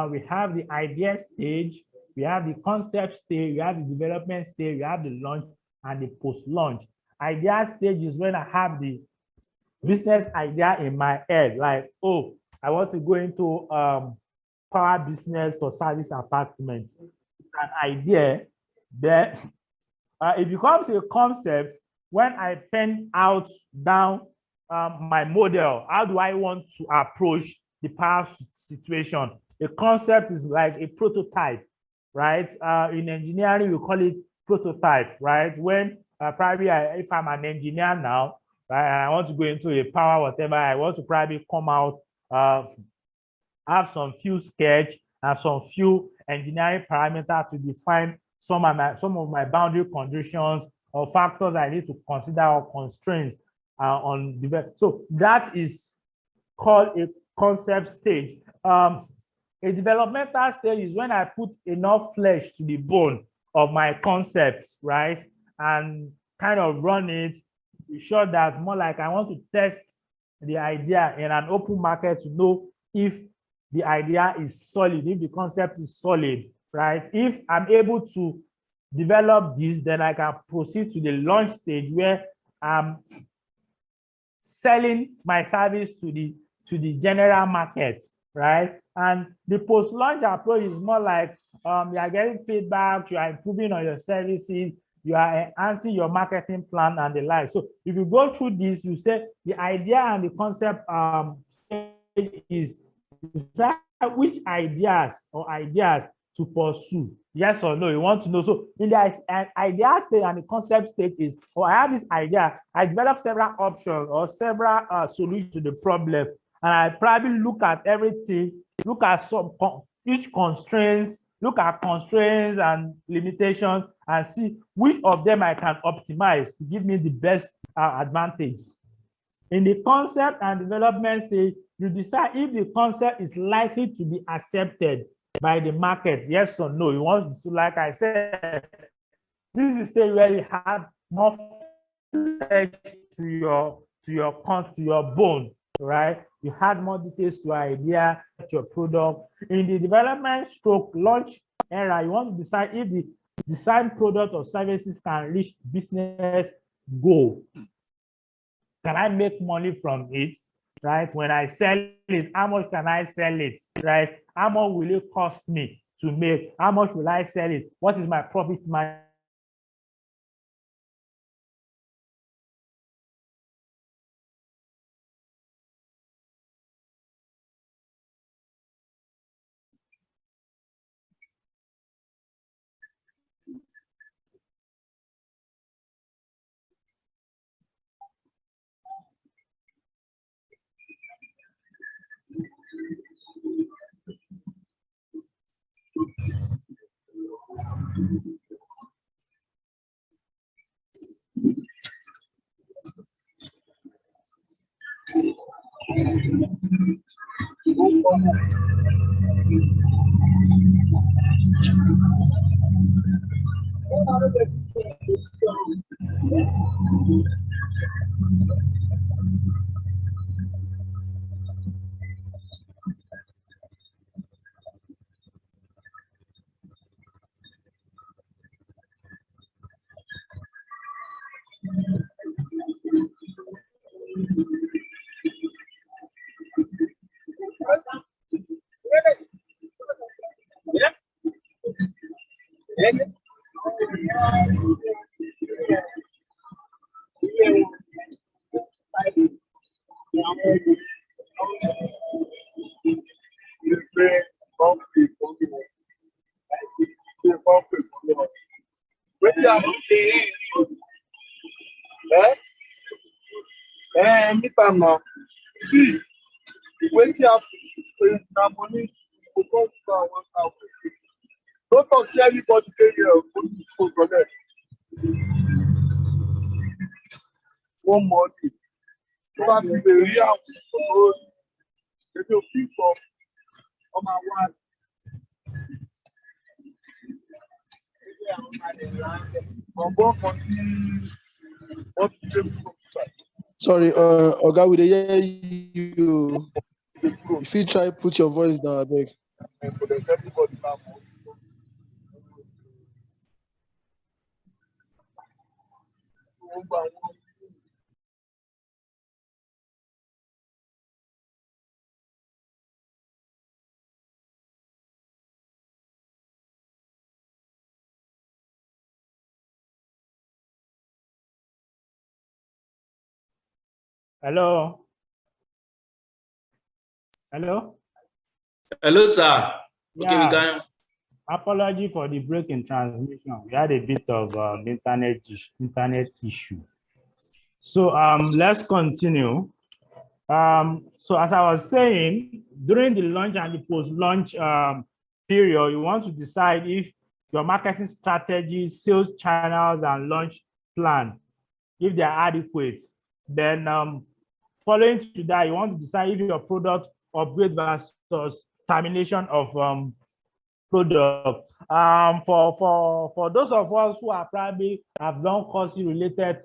We have the idea stage, we have the concept stage, we have the development stage, we have the launch and the post-launch. Idea stage is when I have the business idea in my head, like, oh, I want to go into power business for service apartments. It's an idea. Then it becomes a concept when I pen out down my model. How do I want to approach the power situation? A concept is like a prototype, right? In engineering, we call it prototype, right? When probably if I'm an engineer now, right, and I want to go into a power whatever, I want to probably come out, have some few sketch and some few engineering parameters to define some of my boundary conditions or factors I need to consider or constraints on develop. So that is called a concept stage. A developmental stage is when I put enough flesh to the bone of my concepts, right? And kind of run it, be sure that more like I want to test the idea in an open market to know if the idea is solid, if the concept is solid, right? If I'm able to develop this, then I can proceed to the launch stage where I'm selling my service to the general market, right? And the post-launch approach is more like you are getting feedback, you are improving on your services, you are enhancing your marketing plan and the like. So if you go through this, you say the idea and the concept is that which ideas to pursue, yes or no, you want to know. So in the idea stage and the concept stage is, I have this idea, I develop several options or several solutions to the problem, and I probably look at everything, look at each constraints, look at constraints and limitations, and see which of them I can optimize to give me the best advantage. In the concept and development stage, you decide if the concept is likely to be accepted by the market, yes or no. You want to, like I said, this is the stage where you have more flesh to your bone, right? You add more details to your idea, your product. In the development stroke launch era, you want to decide if the design product or services can reach business goal. Can I make money from it, right? When I sell it, how much can I sell it, right? How much will it cost me to make? How much will I sell it? What is my profit margin? See, when you have money, you go to our house. Don't talk to everybody here. Go from there. One money. You have to be real. If you think of on my wife. Sorry, Oga, we dey hear you. If you try put your voice down, I beg. Hello? Hello? Hello, sir. Okay, Yeah. we can. Apology for the break in transmission. We had a bit of internet issue. So let's continue. So as I was saying, during the launch and the post-launch period, you want to decide if your marketing strategy, sales channels, and launch plan, if they are adequate. Then following to that, you want to decide if your product upgrade versus termination of product. For those of us who are probably have done course related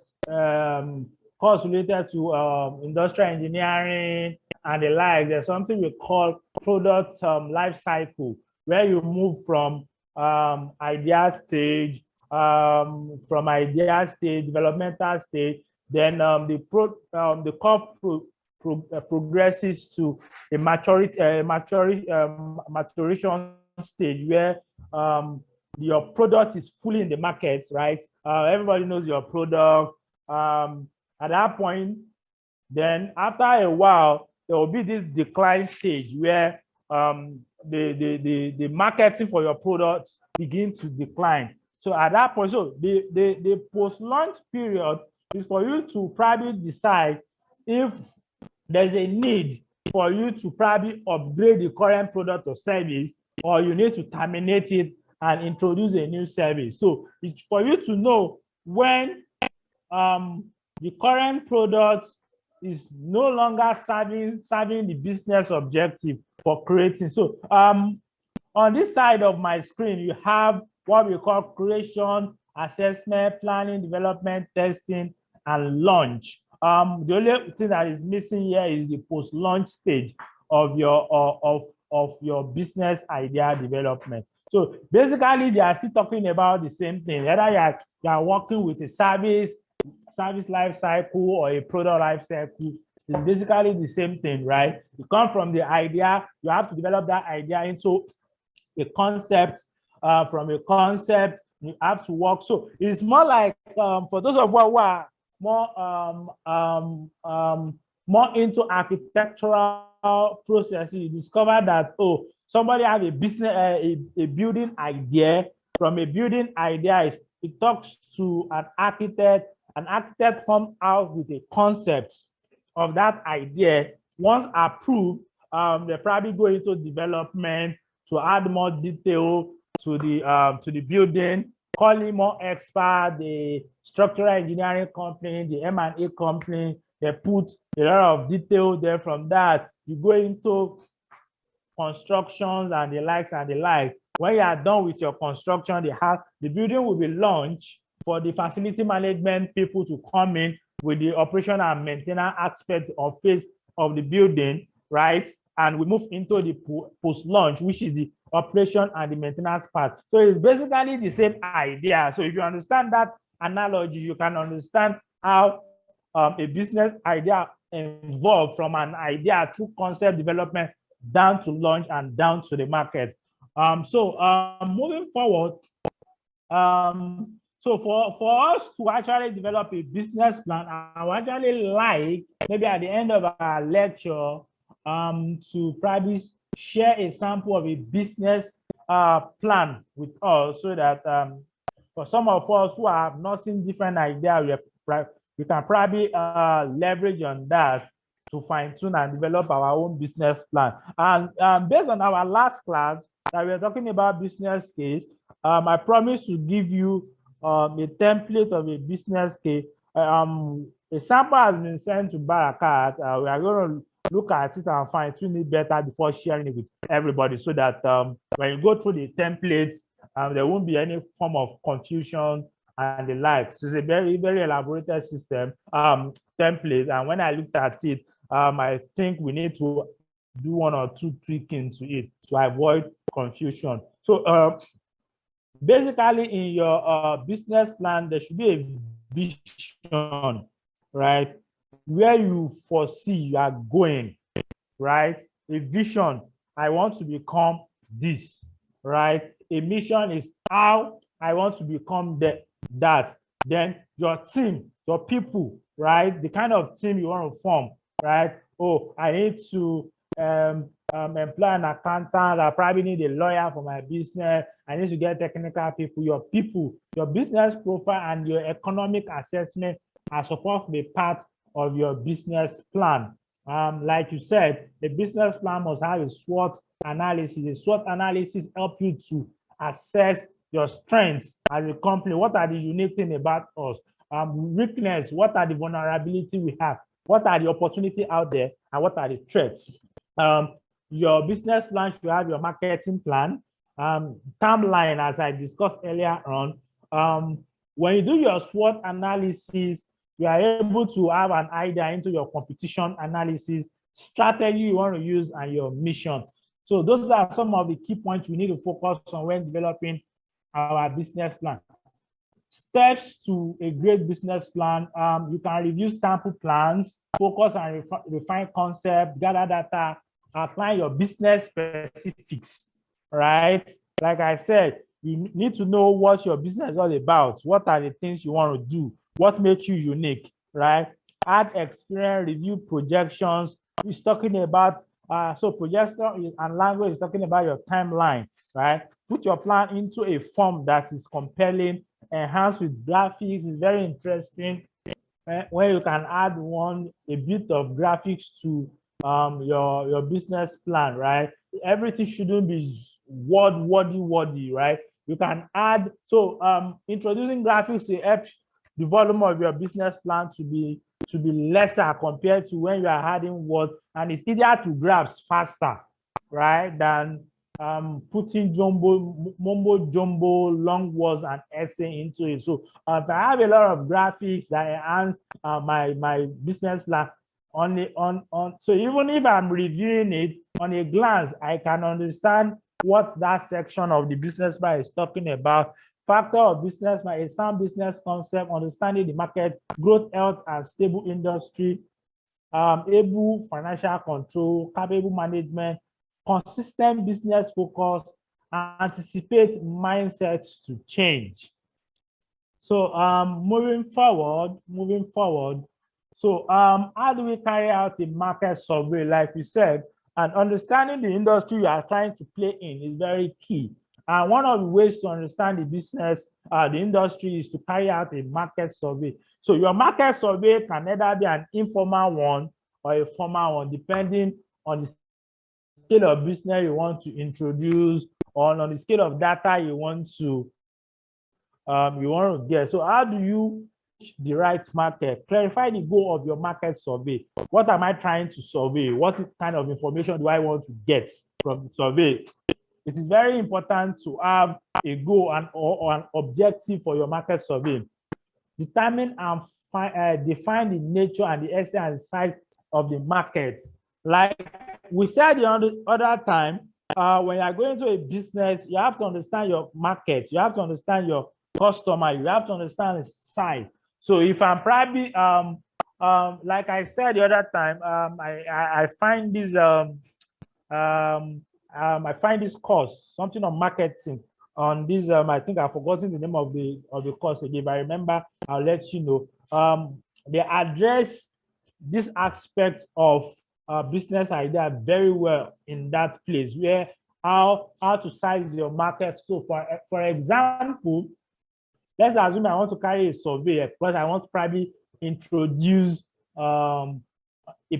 to industrial engineering and the like, there's something we call product life cycle, where you move from idea stage, developmental stage, then the curve progresses to a maturation stage where your product is fully in the market, right? Everybody knows your product. At that point, then after a while, there will be this decline stage where the marketing for your products begin to decline. So at that point, so the post-launch period is for you to probably decide if there's a need for you to probably upgrade the current product or service, or you need to terminate it and introduce a new service. So it's for you to know when the current product is no longer serving the business objective for creating. So on this side of my screen, you have what we call creation, assessment, planning, development, testing, and launch. The only thing that is missing here is the post-launch stage of your business idea development. So basically, they are still talking about the same thing. Whether you are working with a service life cycle or a product life cycle, it's basically the same thing, right? You come from the idea, you have to develop that idea into a concept. From a concept, you have to work. So it's more like for those of us who are more into architectural processes, you discover that somebody has a business a building idea. From a building idea, it talks to an architect. An architect comes out with a concept of that idea. Once approved, they probably go into development to add more detail to the building, calling more expert, the structural engineering company, the M&A company. They put a lot of detail there. From that, you go into constructions and the likes and the like. When you are done with your construction, the building will be launched for the facility management people to come in with the operation and maintenance aspect of phase of the building, right? And we move into the post-launch, which is the operation and the maintenance part. So it's basically the same idea. So if you understand that analogy, you can understand how a business idea evolved from an idea through concept development down to launch and down to the market. Moving forward, so for us to actually develop a business plan, I would actually like, maybe at the end of our lecture, to probably share a sample of a business plan with us, so that for some of us who have not seen different ideas, we can probably leverage on that to fine-tune and develop our own business plan. And based on our last class that we are talking about business case, I promise to give you a template of a business case. A sample has been sent to Barakat. We are going to look at it and fine-tune it better before sharing it with everybody, so that when you go through the templates, there won't be any form of confusion and the likes. It's a very, very elaborated system template. And when I looked at it, I think we need to do one or two tweaking to it to avoid confusion. So basically, in your business plan, there should be a vision, right? Where you foresee you are going, right? A vision, I want to become this, right? A mission is how I want to become that. Then your team, your people, right? The kind of team you want to form, right? Oh, I need to employ an accountant. I probably need a lawyer for my business. I need to get technical people, your business profile, and your economic assessment are supposed to be part of your business plan. Like you said, the business plan must have a SWOT analysis. The SWOT analysis helps you to assess your strengths as a company. What are the unique things about us? Weakness, what are the vulnerabilities we have? What are the opportunities out there? And what are the threats? your business plan should have your marketing plan, timeline, as I discussed earlier on. When you do your SWOT analysis, you are able to have an idea into your competition analysis, strategy you want to use, and your mission. So those are some of the key points we need to focus on when developing our business plan. Steps to a great business plan. You can review sample plans, focus on refine concept, gather data, outline your business specifics, right? Like I said, you need to know what your business is all about. What are the things you want to do? What makes you unique, right? Add experience, review projections. It's talking about, so projection and language is talking about your timeline, right? Put your plan into a form that is compelling, enhanced with graphics. Is very interesting when you can add a bit of graphics to your business plan, right? Everything shouldn't be wordy, right? You can add, so introducing graphics to help the volume of your business plan to be lesser compared to when you are adding words, and it's easier to grasp faster, right, than putting mumbo jumbo long words and essay into it. So if I have a lot of graphics that enhance my business plan so even if I'm reviewing it on a glance, I can understand what that section of the business plan is talking about. Factor of business plan, a sound business concept, understanding the market, growth, health, and stable industry, able financial control, capable management, consistent business focus, anticipate mindsets to change. So moving forward. So how do we carry out a market survey? Like we said, and understanding the industry you are trying to play in is very key. And one of the ways to understand the business, the industry, is to carry out a market survey. So your market survey can either be an informal one or a formal one, depending on the scale of business you want to introduce, or on the scale of data you want to get. So how do you reach the right market? Clarify the goal of your market survey. What am I trying to survey? What kind of information do I want to get from the survey? It is very important to have a goal or an objective for your market survey. Determine and define the nature and the essence and size of the market. Like we said the other time, when you are going to a business, you have to understand your market, you have to understand your customer, you have to understand the size. So if I'm probably, like I said the other time, I find this I find this course, something on marketing on this. I think I've forgotten the name of the course again. If I remember, I'll let you know. They address this aspect of business idea very well in that place, where how to size your market. So for example, let's assume I want to carry a survey because I want to probably introduce a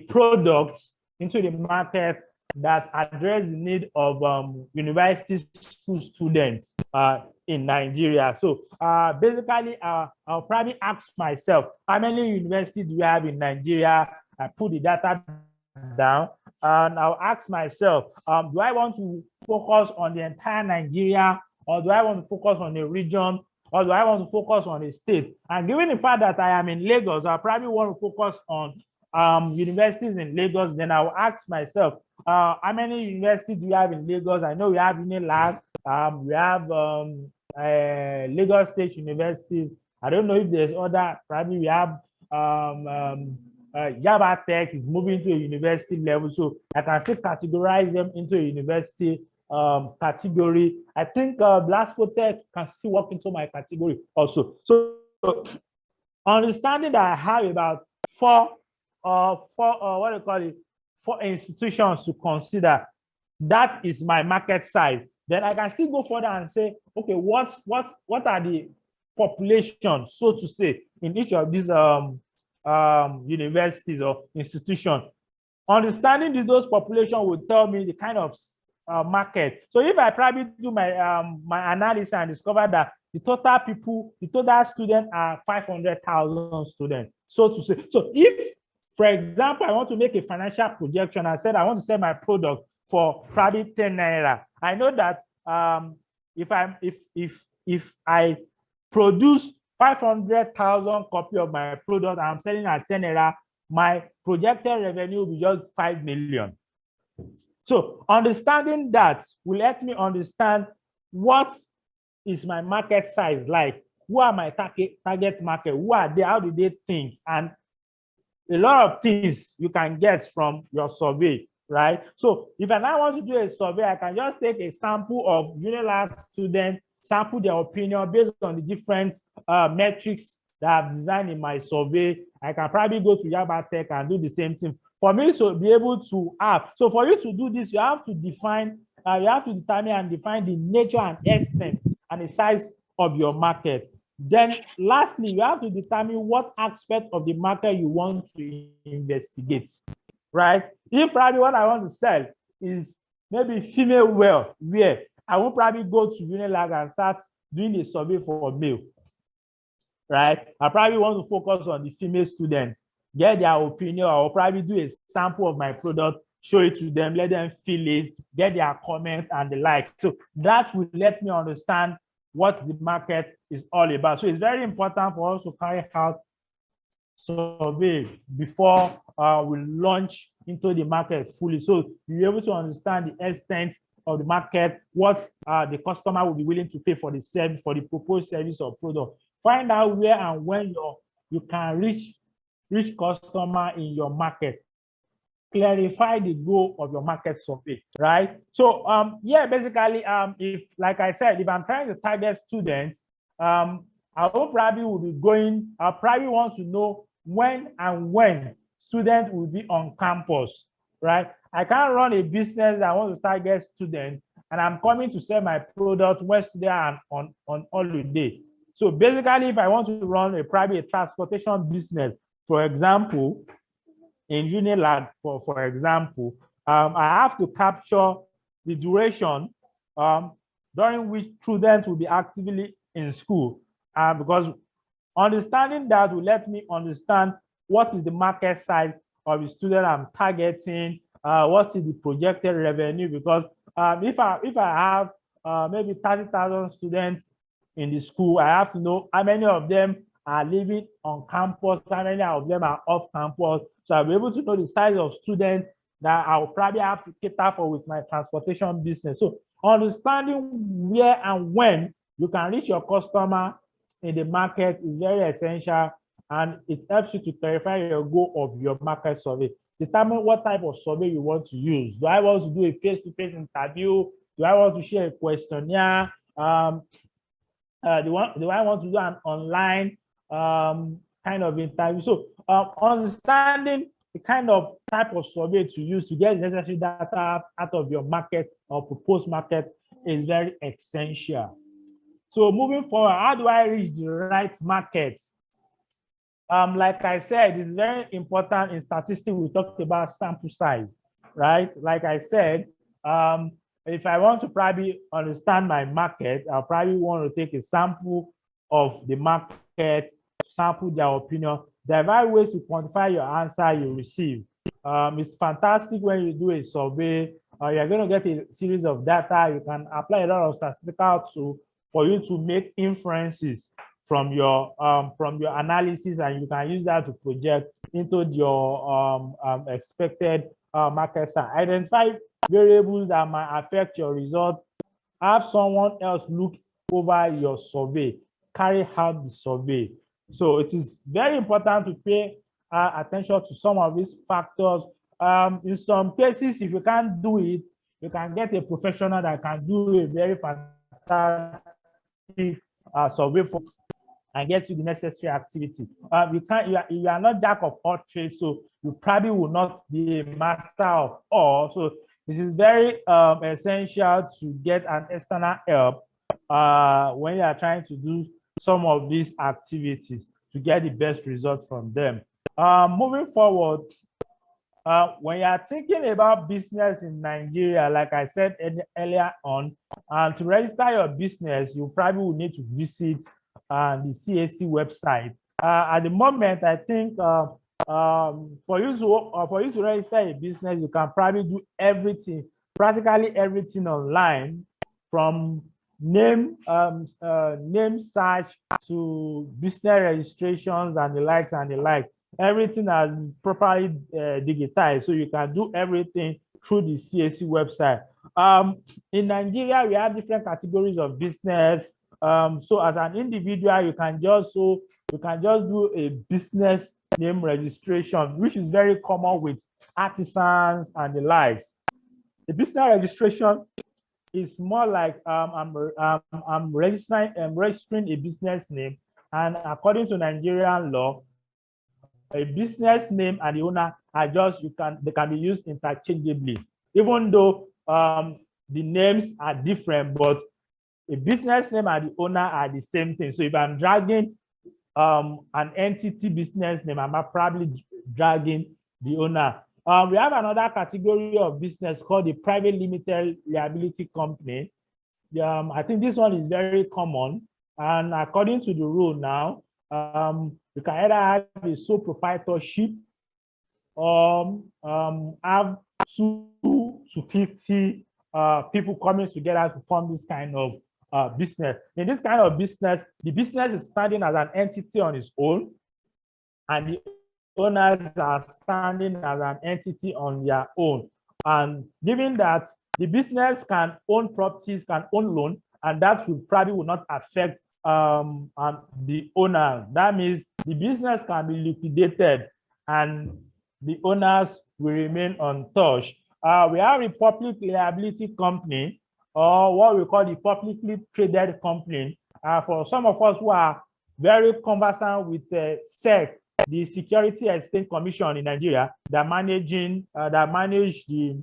product into the market that address the need of university school students in Nigeria. So basically, I'll probably ask myself, how many universities do we have in Nigeria? I put the data down, and I'll ask myself, do I want to focus on the entire Nigeria, or do I want to focus on a region, or do I want to focus on a state? And given the fact that I am in Lagos, I probably want to focus on universities in Lagos. Then I'll ask myself, how many universities do you have in Lagos? I know we have Unilag, we have Lagos State Universities. I don't know if there's other, probably we have Java Tech is moving to a university level, so I can still categorize them into a university category. I think Blasco Tech can still work into my category also. So understanding that I have about four institutions to consider, that is my market size. Then I can still go further and say, okay, what are the populations, so to say, in each of these universities or institutions. Understanding those populations will tell me the kind of market. So if I probably do my my analysis and discover that the total students are 500,000 students, so to say. So if, for example, I want to make a financial projection, I said I want to sell my product for probably 10 naira. I know that if I produce 500,000 copy of my product, I'm selling at 10 naira, my projected revenue will be just 5 million. So understanding that will let me understand what is my market size like, who are my target market, who are they, how do they think, and a lot of things you can get from your survey, right? So if I now want to do a survey, I can just take a sample of Unilag students, sample their opinion based on the different metrics that I've designed in my survey. I can probably go to Yaba Tech and do the same thing. For me to be able to have, so for you to do this, you have to define, you have to determine and define the nature and extent and the size of your market. Then lastly, you have to determine what aspect of the market you want to investigate, right? If probably what I want to sell is maybe female wear, I won't probably go to Unilag and start doing a survey for male, right? I probably want to focus on the female students, get their opinion. I'll probably do a sample of my product, show it to them, let them feel it, get their comment and the like. So that will let me understand what the market is all about. So it's very important for us to carry out survey before we launch into the market fully. So you're able to understand the extent of the market, what the customer will be willing to pay for the service, for the proposed service or product. Find out where and when you can reach customer in your market. Clarify the goal of your market survey, right? So yeah, basically, if, like I said, if I'm trying to target students, I will probably want to know when students will be on campus, right? I can't run a business that I want to target students and I'm coming to sell my product when students are on holiday. So basically, if I want to run a private transportation business, for example, in Unilag, for example, I have to capture the duration during which students will be actively in school, because understanding that will let me understand what is the market size of the student I'm targeting, what is the projected revenue, because if I have maybe 30,000 students in the school, I have to know how many of them are living on campus, how many of them are off campus. So I'll be able to know the size of students that I'll probably have to cater for with my transportation business. So understanding where and when you can reach your customer in the market is very essential, and it helps you to clarify your goal of your market survey. Determine what type of survey you want to use. Do I want to do a face-to-face interview? Do I want to share a questionnaire? Do I want to do an online kind of interview? So understanding the kind of type of survey to use to get necessary data out of your market or proposed market is very essential. So moving forward, how do I reach the right markets? Like I said, it's very important in statistics. We talked about sample size, right? Like I said, if I want to probably understand my market, I'll probably want to take a sample of the market, sample their opinion. There are various ways to quantify your answer you receive. It's fantastic when you do a survey. You're going to get a series of data. You can apply a lot of statistical tools for you to make inferences from your analysis, and you can use that to project into your expected market size. Identify variables that might affect your result. Have someone else look over your survey. Carry out the survey. So it is very important to pay attention to some of these factors. In some cases, if you can't do it, you can get a professional that can do a very fantastic survey for and get you the necessary activity. You are not jack of all trades, so you probably will not be a master of all. So this is very essential to get an external help when you are trying to do some of these activities to get the best result from them. Moving forward, when you are thinking about business in Nigeria, like I said earlier on, to register your business, you probably will need to visit the CAC website. At the moment, I think for you to register a business, you can probably do everything practically everything online, from name search to business registrations and the likes and the like. Everything has properly digitized, so you can do everything through the CAC website. In Nigeria, we have different categories of business. So as an individual, you can just do a business name registration, which is very common with artisans and the likes. The business registration is more like I'm registering a business name, and according to Nigerian law, a business name and the owner are they can be used interchangeably, even though the names are different, but a business name and the owner are the same thing. So if I'm dragging an entity business name, I'm probably dragging the owner. We have another category of business called the private limited liability company. I think this one is very common, and according to the rule now, you can either have a sole proprietorship or have 2 to 50 people coming together to form this kind of business. In this kind of business, the business is standing as an entity on its own, and the owners are standing as an entity on their own. And given that the business can own properties, can own loan, and that probably will not affect the owner. That means the business can be liquidated and the owners will remain untouched. We have a public liability company, or what we call the publicly traded company. For some of us who are very conversant with SEC, the Security Exchange Commission in Nigeria, that manage the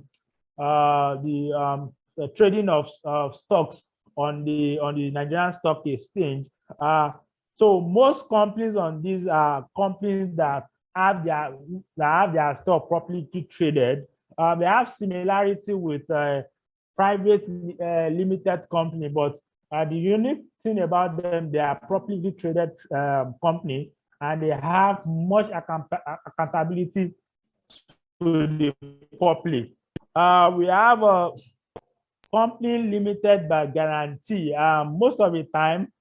trading of stocks on the Nigerian Stock Exchange. So most companies on these are companies that have their stock publicly traded. They have similarity with private limited company, but the unique thing about them, they are publicly traded company, and they have much accountability to the public. We have a company limited by guarantee. Most of the time,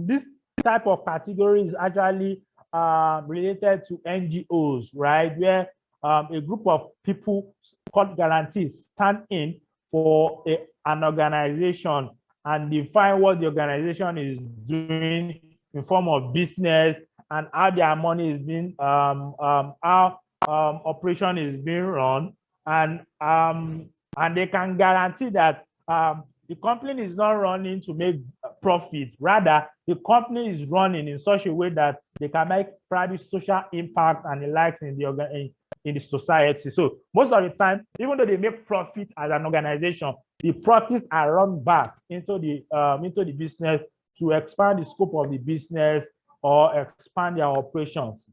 this type of category is actually related to NGOs, right? Where a group of people called guarantees stand in for an organization and define what the organization is doing in form of business and how their money is being, how operation is being run, and they can guarantee that the company is not running to make profit. Rather, the company is running in such a way that they can make probably social impact and the likes in the society. So most of the time, even though they make profit as an organization, the profits are run back into the business to expand the scope of the business or expand their operations.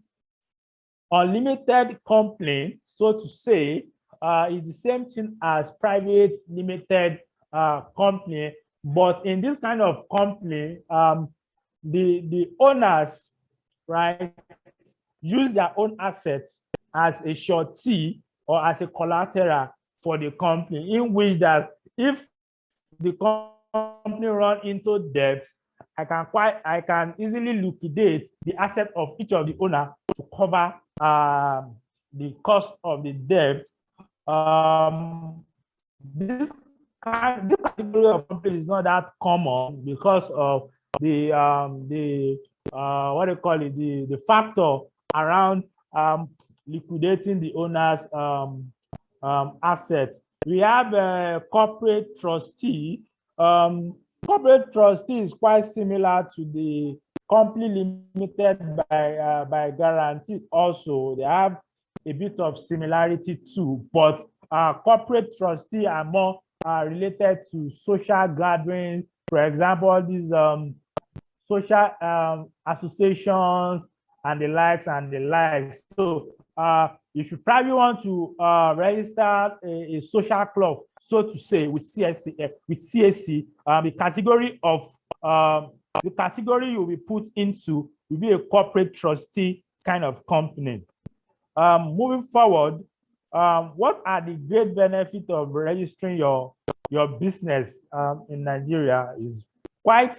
Unlimited company, so to say, is the same thing as private limited company, but in this kind of company, the owners, right, use their own assets as a surety or as a collateral for the company, in which that if the company run into debt, I can easily liquidate the asset of each of the owner to cover the cost of the debt. This category of company is not that common because of the what do you call it, the factor around liquidating the owner's assets. We have a corporate trustee. Corporate trustee is quite similar to the company limited by guarantee. Also, they have a bit of similarity too, but corporate trustee are more related to social gatherings. For example, these social associations and the likes. So if you probably want to register a social club, so to say, with CAC, the category you'll be put into will be a corporate trustee kind of company. Moving forward, what are the great benefits of registering your business in Nigeria is quite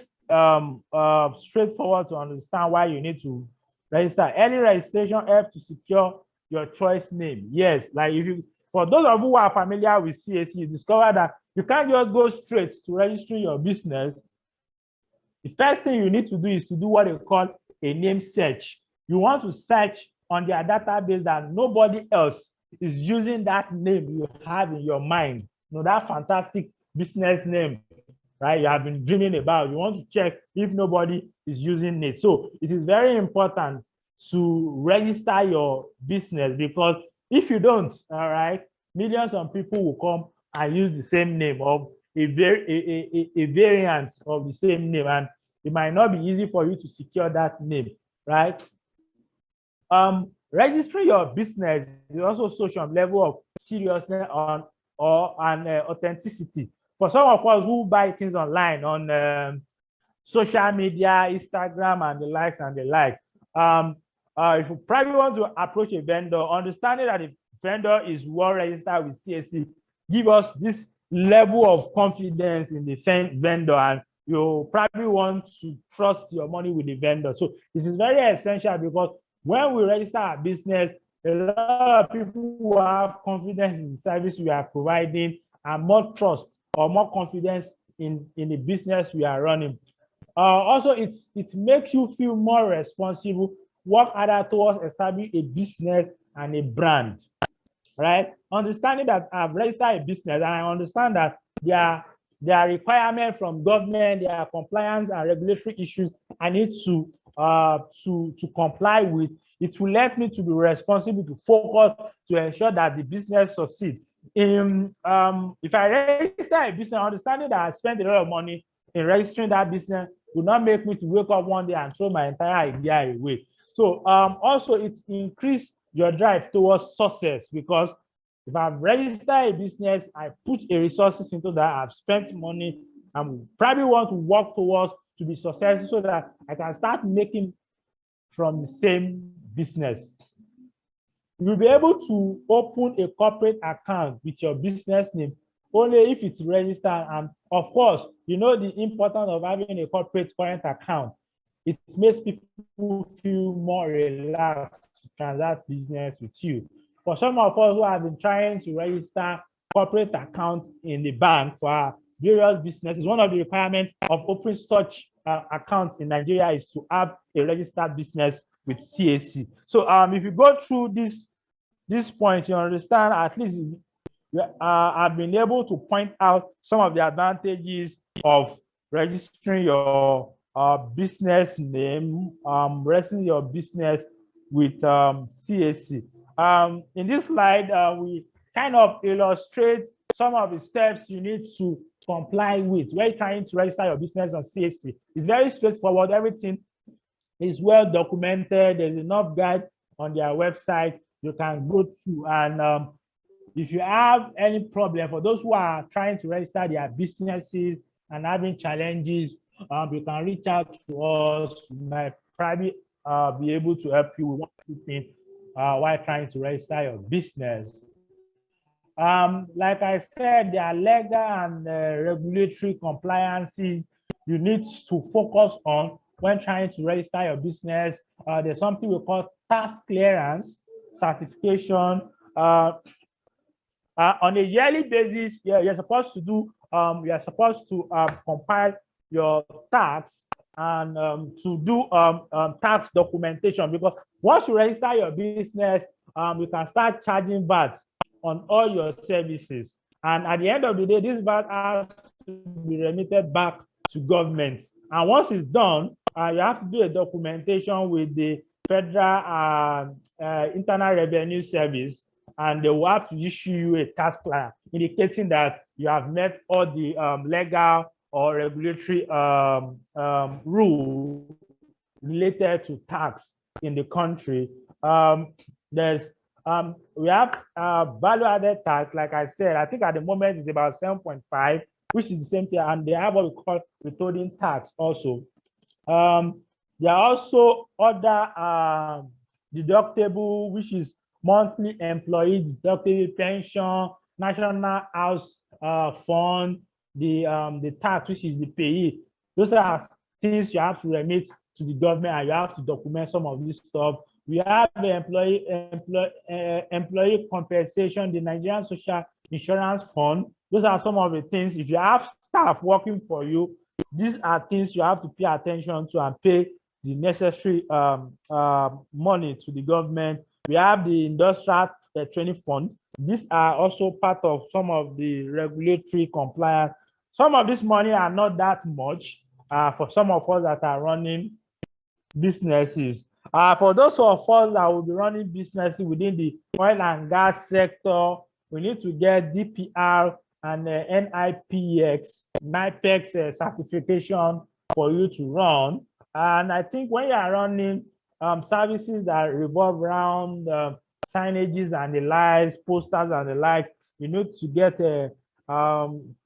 straightforward to understand why you need to register. Early registration helps to secure your choice name. Yes, like if you, for those of you who are familiar with CAC, you discover that you can't just go straight to registering your business. The first thing you need to do is to do what they call a name search. You want to search on their database that nobody else is using that name you have in your mind. You know, that fantastic business name, right? You have been dreaming about. You want to check if nobody is using it. So it is very important to register your business, because if you don't, all right, millions of people will come and use the same name of a variant of the same name, and it might not be easy for you to secure that name, right? Registering your business is also social level of seriousness and authenticity. For some of us who buy things online on social media, Instagram, and the likes and the like, if you probably want to approach a vendor, understanding that the vendor is well registered with CAC, give us this level of confidence in the vendor, and you probably want to trust your money with the vendor. So this is very essential, because when we register our business, a lot of people who have confidence in the service we are providing and more trust or more confidence in the business we are running. Also, it makes you feel more responsible, work harder towards establishing a business and a brand, right? Understanding that I've registered a business and I understand that there are requirements from government, there are compliance and regulatory issues I need to comply with. It will let me to be responsible, to focus, to ensure that the business succeeds. If I register a business, understanding that I spend a lot of money in registering that business will not make me to wake up one day and throw my entire idea away. So also it's increased your drive towards success, because if I've registered a business, I put a resources into that, I've spent money, and probably want to work towards to be successful so that I can start making from the same business. You'll be able to open a corporate account with your business name only if it's registered. And of course, you know the importance of having a corporate current account. It makes people feel more relaxed to transact business with you. For some of us who have been trying to register corporate account in the bank for various businesses, one of the requirements of opening such accounts in Nigeria is to have a registered business with CAC. So if you go through this point, you understand at least I've been able to point out some of the advantages of registering your business name, registering your business with CAC. In this slide, we kind of illustrate some of the steps you need to comply with when trying to register your business on CAC. It's very straightforward. Everything is well documented. There's enough guide on their website you can go through. And if you have any problem, for those who are trying to register their businesses and having challenges, you can reach out to us. We might probably be able to help you with one or two things while trying to register your business. Like I said, there are legal and regulatory compliances you need to focus on when trying to register your business. There's something we call tax clearance certification. On a yearly basis, you're supposed to do, you're supposed to compile your tax and to do tax documentation, because once you register your business, you can start charging VAT on all your services. And at the end of the day, this VAT has to be remitted back to government. And once it's done, you have to do a documentation with the Federal Internal Revenue Service, and they will have to issue you a tax plan indicating that you have met all the legal or regulatory rule related to tax in the country. We have value-added tax, like I said. I think at the moment it's about 7.5, which is the same thing, and they have what we call withholding tax also. There are also other deductible, which is monthly employee deductible pension, national house fund, the tax, which is the payee. Those are things you have to remit to the government, and you have to document some of this stuff. We have the employee compensation, the Nigerian Social Insurance Fund. Those are some of the things. If you have staff working for you, these are things you have to pay attention to and pay the necessary money to the government. We have the industrial training fund. These are also part of some of the regulatory compliance. Some of this money are not that much for some of us that are running businesses. For those of us that will be running businesses within the oil and gas sector, we need to get DPR and NIPEX certification for you to run. And I think when you are running services that revolve around signages and the likes, posters and the likes, you need to get the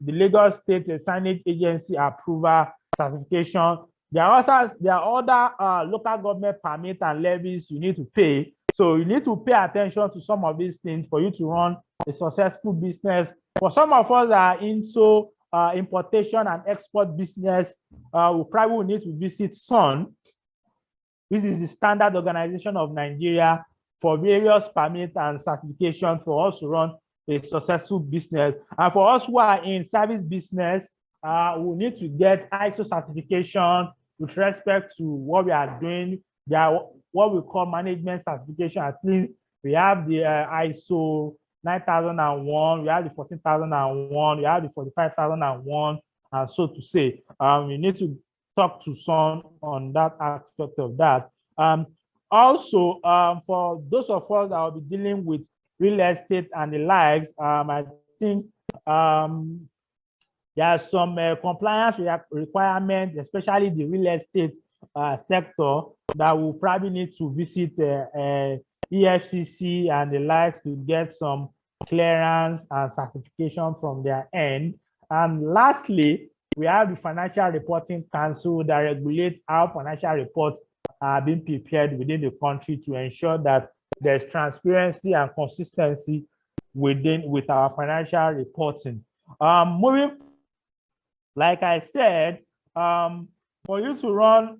Lagos State Signage Agency approval certification. There are other local government permits and levies you need to pay. So you need to pay attention to some of these things for you to run a successful business. For some of us that are into importation and export business, we probably will need to visit SON. This is the Standard Organization of Nigeria for various permits and certification for us to run a successful business. And for us who are in service business, we need to get ISO certification with respect to what we are doing. There are what we call management certification. At least we have the ISO 9001, we have the 14001, we have the 45001, and so to say. We need to talk to some on that aspect of that. Also, for those of us that will be dealing with real estate and the likes, I think there are some compliance requirements, especially the real estate sector, that will probably need to visit EFCC and the likes to get some clearance and certification from their end. And lastly, we have the Financial Reporting Council that regulate how financial reports are being prepared within the country to ensure that there's transparency and consistency with our financial reporting. Moving, like I said, for you to run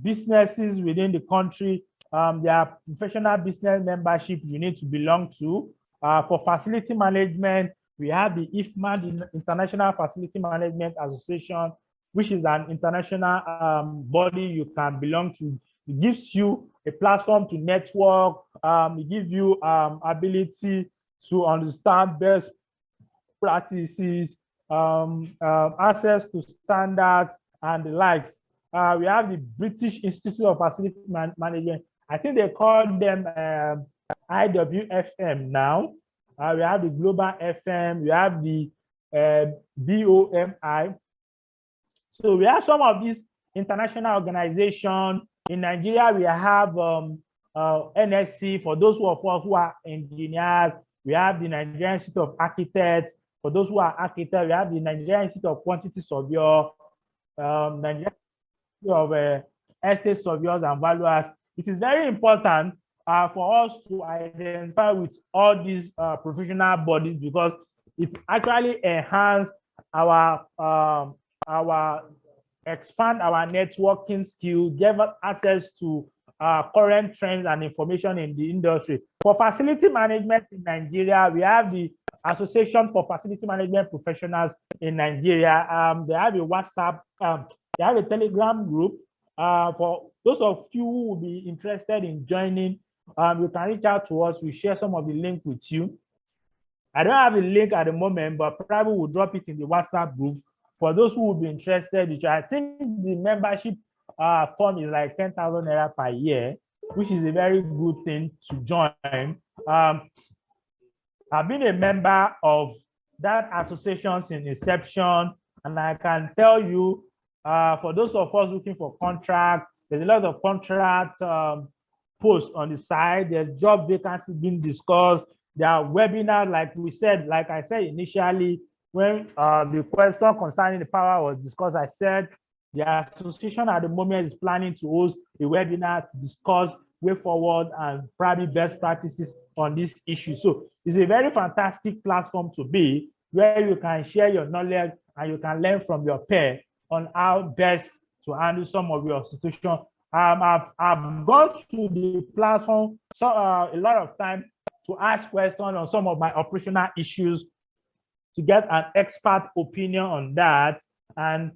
businesses within the country, there are professional business membership you need to belong to. For facility management, we have the IFMA, the International Facility Management Association, which is an international body you can belong to. It gives you a platform to network. It gives you ability to understand best practices, access to standards and the likes. We have the British Institute of Facility Management. I think they call them IWFM now. We have the Global FM, we have the BOMI. So we have some of these international organizations. In Nigeria, we have NSC, for those of us who are engineers. We have the Nigerian Institute of Architects. For those who are architects, we have the Nigerian Institute of Quantity Surveyor, Nigerian Institute of Estate Surveyors and Valuers. It is very important for us to identify with all these professional bodies, because it actually enhances our expand our networking skill, give us access to current trends and information in the industry. For facility management in Nigeria, we have the Association for Facility Management Professionals in Nigeria. They have a WhatsApp, they have a Telegram group. For those of you who will be interested in joining, you can reach out to us. We share some of the link with you. I don't have the link at the moment, but probably we'll drop it in the WhatsApp group. For those who will be interested, which I think the membership fund is like 10,000 naira per year, which is a very good thing to join. I've been a member of that association since inception, and I can tell you, for those of us looking for contract, there's a lot of contract posts on the side. There's job vacancies being discussed. There are webinars, like I said initially, when the question concerning the power was discussed, I said the association at the moment is planning to host a webinar to discuss way forward and probably best practices on this issue. So it's a very fantastic platform to be, where you can share your knowledge and you can learn from your peer on how best to handle some of your situation. I've gone to the platform a lot of time to ask questions on some of my operational issues, to get an expert opinion on that. And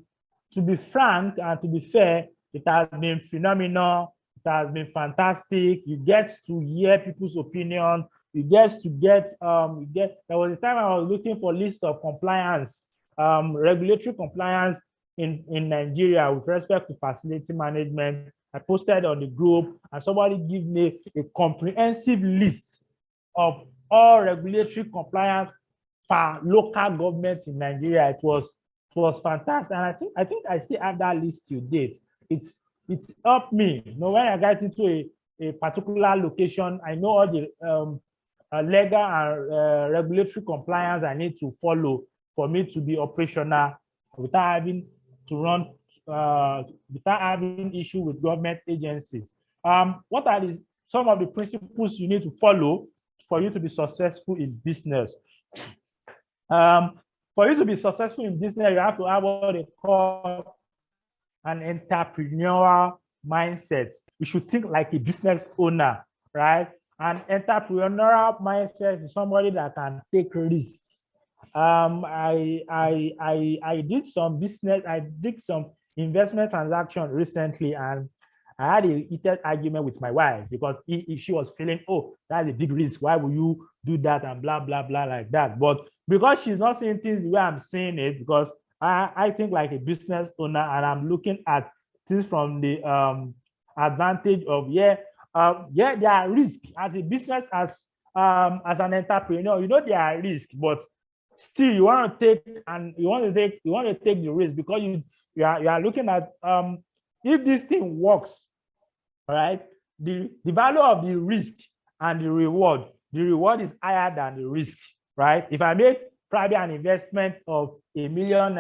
to be frank and to be fair, it has been phenomenal. It has been fantastic. You get to hear people's opinion. You get to get, there was a time I was looking for a list of compliance, regulatory compliance in Nigeria with respect to facility management. I posted on the group and somebody gave me a comprehensive list of all regulatory compliance for local governments in Nigeria. It was fantastic. And I think I still have that list to date. It's helped me. You know, when I get into a particular location, I know all the legal and regulatory compliance I need to follow for me to be operational without having to run, without having issue with government agencies. What are some of the principles you need to follow for you to be successful in business? For you to be successful in business, you have to have what they call an entrepreneurial mindset. You should think like a business owner, right? An entrepreneurial mindset is somebody that can take risks. I did some business, I did some investment transaction recently, and I had a heated argument with my wife because she was feeling, oh, that's a big risk. Why will you do that and blah, blah, blah like that? But because she's not seeing things the way I'm seeing it, because I think like a business owner and I'm looking at things from the advantage of, there are risks as a business, as an entrepreneur, you know, there are risks, but still you want to take the risk because you are looking at if this thing works, right? The value of the risk and the reward is higher than the risk, right? If I make probably an investment of ₦1 million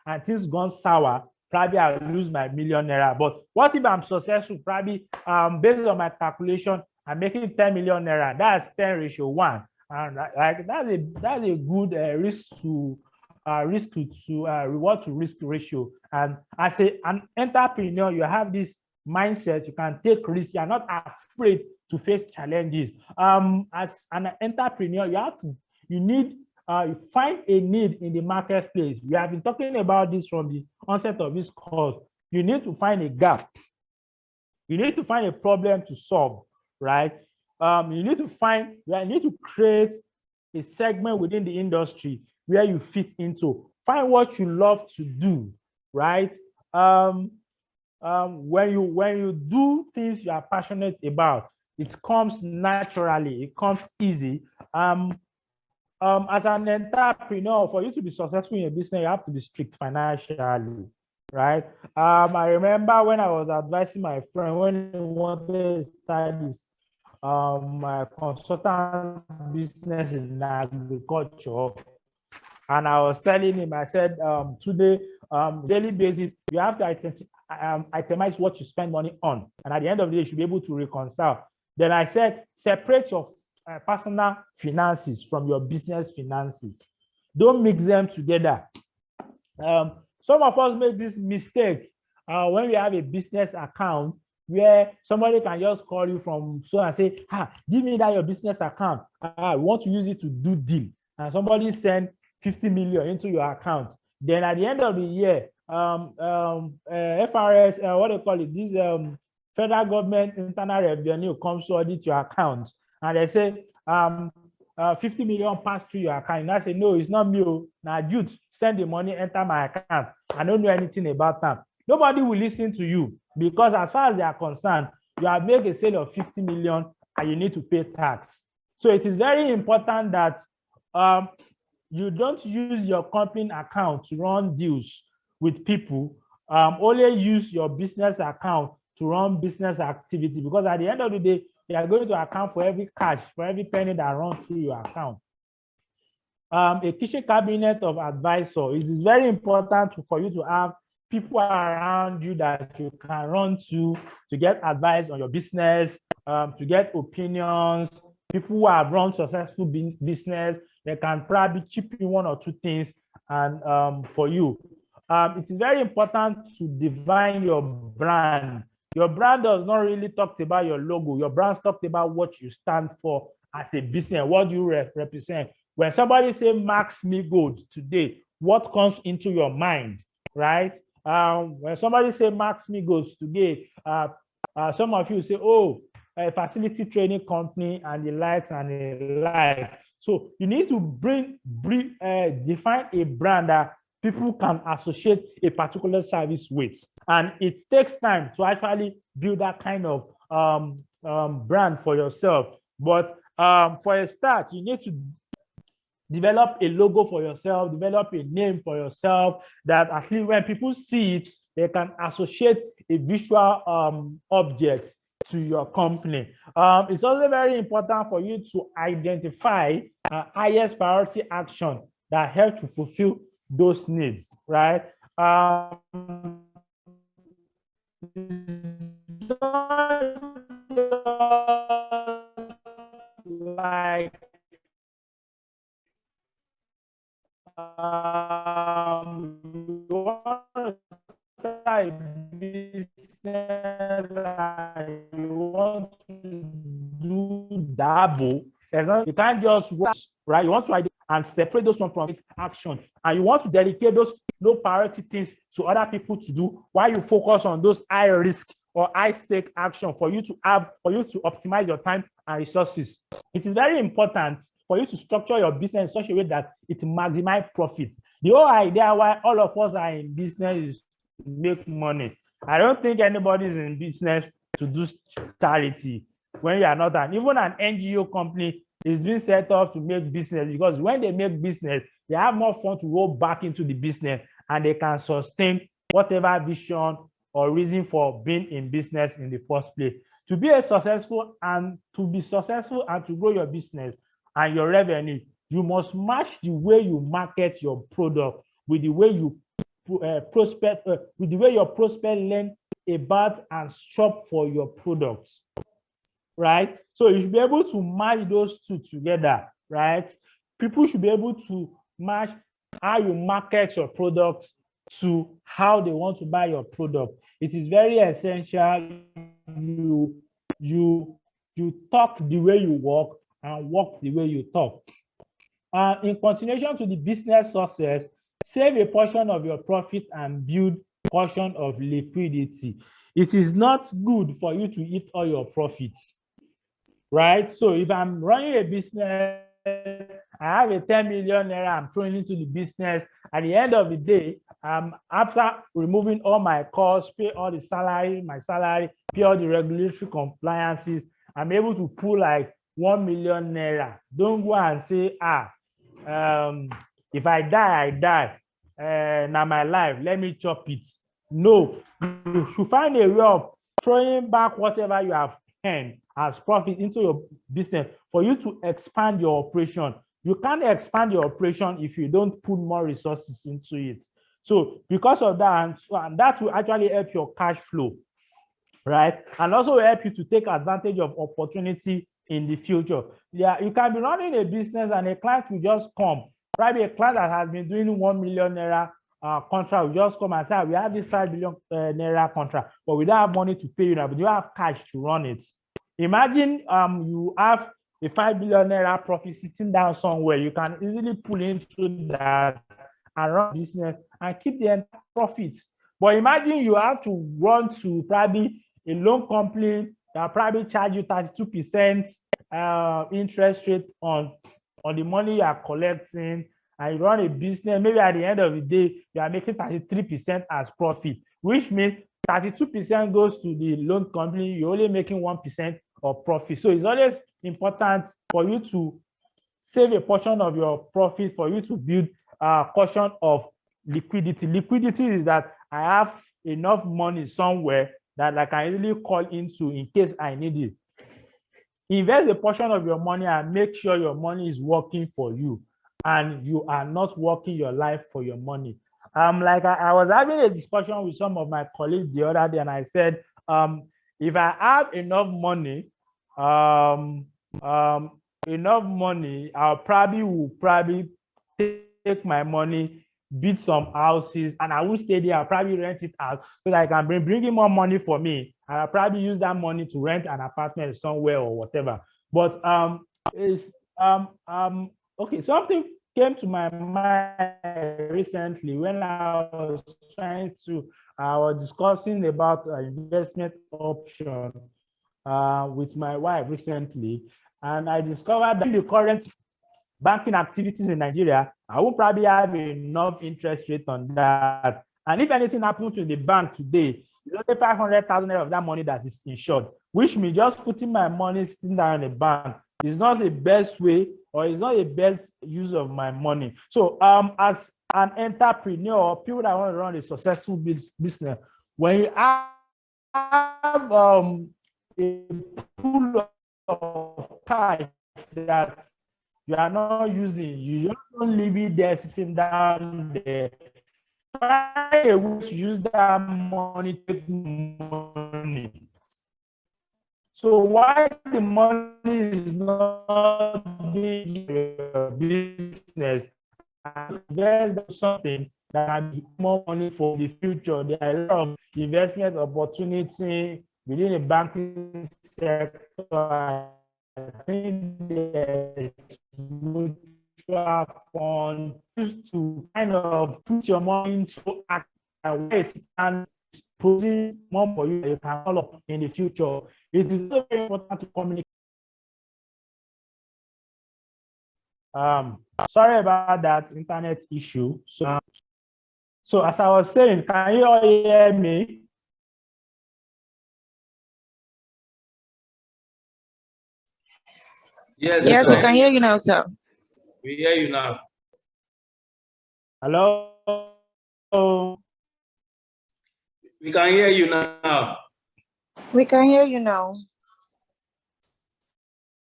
and things gone sour, probably I'll lose my ₦1 million. But what if I'm successful? Probably based on my calculation, I'm making 10 million naira. That's 10:1, and like that's a good risk to reward to risk ratio. And as an entrepreneur, you have this mindset. You can take risks. You are not afraid to face challenges. As an entrepreneur, you find a need in the marketplace. We have been talking about this from the onset of this course. You need to find a gap. You need to find a problem to solve, right? You need to create a segment within the industry where you fit into. Find what you love to do, right? When you do things you are passionate about, it comes naturally, it comes easy. As an entrepreneur, for you to be successful in a business, you have to be strict financially, right? I remember when I was advising my friend when he wanted to start this my consultant business in agriculture, and I was telling him, I said, today, daily basis, you have to itemize what you spend money on, and at the end of the day, you should be able to reconcile. Then I said, separate your personal finances from your business finances. Don't mix them together. Some of us make this mistake when we have a business account where somebody can just call you from and say, give me that your business account. I want to use it to do deal. And somebody send 50 million into your account. Then at the end of the year, FRS, what do you call it? This federal government internal revenue comes to audit your account. And they say, 50 million passed through your account. And I say, no, it's not me. Now, youth, send the money, enter my account. I don't know anything about that. Nobody will listen to you because as far as they are concerned, you have made a sale of 50 million and you need to pay tax. So it is very important that you don't use your company account to run deals with people. Only use your business account to run business activity, because at the end of the day, you are going to account for every cash, for every penny that runs through your account. A kitchen cabinet of advisor. It is very important for you to have people around you that you can run to get advice on your business, to get opinions. People who have run successful business, they can probably chip in one or two things and for you. It is very important to define your brand. Your brand does not really talk about your logo. Your brand talks about what you stand for as a business. What do you represent? When somebody says Max-Migold today, what comes into your mind, right? When somebody says Max-Migold today, some of you say, oh, a facility training company and the likes and the like. So you need to define a brand that people can associate a particular service with. And it takes time to actually build that kind of brand for yourself. But for a start, you need to develop a logo for yourself, develop a name for yourself that at least when people see it, they can associate a visual object to your company. It's also very important for you to identify highest priority action that help to fulfill those needs, right? Like you want to start a business, you want to do double, you can't just work, right? You want to identify and separate those one from action, and you want to dedicate those low priority things to other people to do while you focus on those high risk or high stake action for you to optimize your time and resources. It is very important for you to structure your business in such a way that it maximizes profit. The whole idea why all of us are in business is to make money. I don't think anybody is in business to do charity when you are not. And even an NGO company is being set up to make business, because when they make business, they have more fun to roll back into the business and they can sustain whatever vision or reason for being in business in the first place. To be successful and to grow your business and your revenue, you must match the way you market your product with the way you prospect, with the way your prospect learn about and shop for your products, right? So you should be able to match those two together, right? People should be able to match how you market your product to how they want to buy your product. It is very essential you talk the way you walk and walk the way you talk. In continuation to the business success, save a portion of your profit and build a portion of liquidity. It is not good for you to eat all your profits, right? So if I'm running a business, I have a 10 million naira I'm throwing into the business. At the end of the day, after removing all my costs, pay all the salary, pay all the regulatory compliances, I'm able to pull like 1 million naira. Don't go and say, if I die, I die. Now my life, let me chop it. No, you should find a way of throwing back whatever you have earned as profit into your business for you to expand your operation. You can't expand your operation if you don't put more resources into it. So because of that, and that will actually help your cash flow, right? And also help you to take advantage of opportunity in the future. Yeah, you can be running a business and a client will just come. Probably a client that has been doing 1 million naira contract will just come and say, we have this 5 billion naira contract, but we don't have money to pay you now, but you have cash to run it. Imagine you have a 5 billion naira profit sitting down somewhere. You can easily pull into that and run business and keep the profits. But imagine you have to run to probably a loan company that probably charge you 32% interest rate on the money you are collecting, and you run a business. Maybe at the end of the day, you are making 33% as profit, which means 32% goes to the loan company. You're only making 1% of profit. So it's always important for you to save a portion of your profit for you to build a portion of liquidity. Liquidity is that I have enough money somewhere that I can easily call into in case I need it. Invest a portion of your money and make sure your money is working for you and you are not working your life for your money. like I was having a discussion with some of my colleagues the other day, and I said, if I have enough money, I'll probably take my money, build some houses, and I will stay there. I'll probably rent it out so that I can bring in more money for me, and I'll probably use that money to rent an apartment somewhere or whatever. But okay, something came to my mind recently when I was discussing about investment option with my wife recently, and I discovered that in the current banking activities in Nigeria, I will probably have enough interest rate on that. And if anything happens to the bank today, it's only 500,000 of that money that is insured, which means just putting my money sitting down in the bank is not the best way, or is not the best use of my money. So as an entrepreneur, people that want to run a successful business, when you have a pool of cash that you are not using, you just don't leave it there sitting down there. Try a way to use that money to take money. So why the money is not being your business, there's something that can be more money for the future. There are a lot of investment opportunity within the banking sector. I think there's mutual fund used to kind of put your money into act and putting more for you that you can follow up in the future. It is very important to communicate. Sorry about that internet issue. So as I was saying, can you all hear me? Yes, Yes, we can hear you now, sir. We hear you now. Hello? We can hear you now. We can hear you now.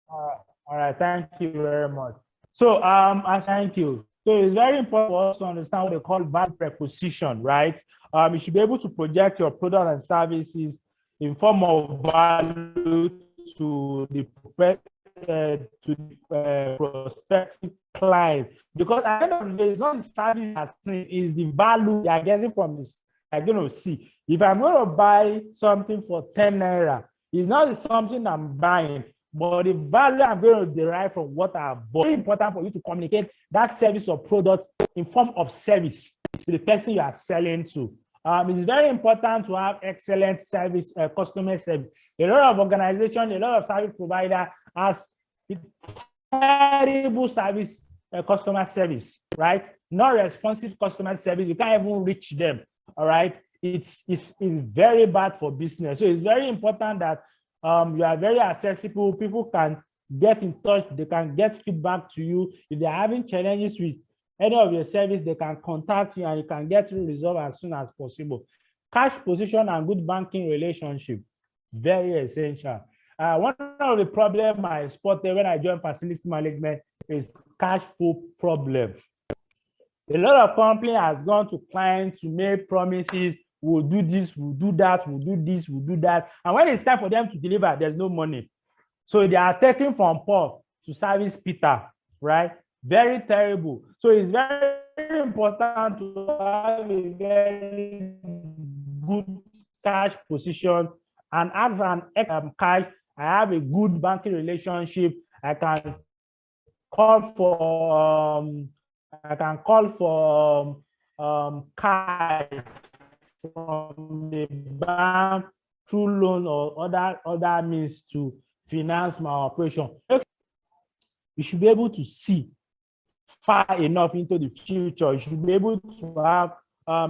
All right, thank you very much. So I thank you. So it's very important for us to understand what they call value proposition, right? You should be able to project your product and services in form of value to the prospective client, because at the end of the day, it's not the service that's seen, it's the value they are getting from this. I'm going to see if I'm going to buy something for 10 naira, it's not something I'm buying, but the value I'm going to derive from what I've bought. It's important for you to communicate that service or product in form of service to the person you are selling to. It's very important to have excellent service, customer service. A lot of organizations, a lot of service providers has terrible service, customer service, right? Not responsive customer service. You can't even reach them. All right, it's very bad for business. So it's very important that you are very accessible. People can get in touch. They can get feedback to you. If they're having challenges with any of your service, they can contact you and you can get it resolved as soon as possible. Cash position and good banking relationship, very essential. One of the problems I spotted when I joined facility management is cash flow problem. A lot of company has gone to clients to make promises. We'll do this, we'll do that, we'll do this, we'll do that. And when it's time for them to deliver, there's no money. So they are taking from Paul to service Peter, right? Very terrible. So it's very important to have a very good cash position. And as an cash, I have a good banking relationship. I can call for cash from the bank through loan or other means to finance my operation. You should be able to see far enough into the future. You should be able to have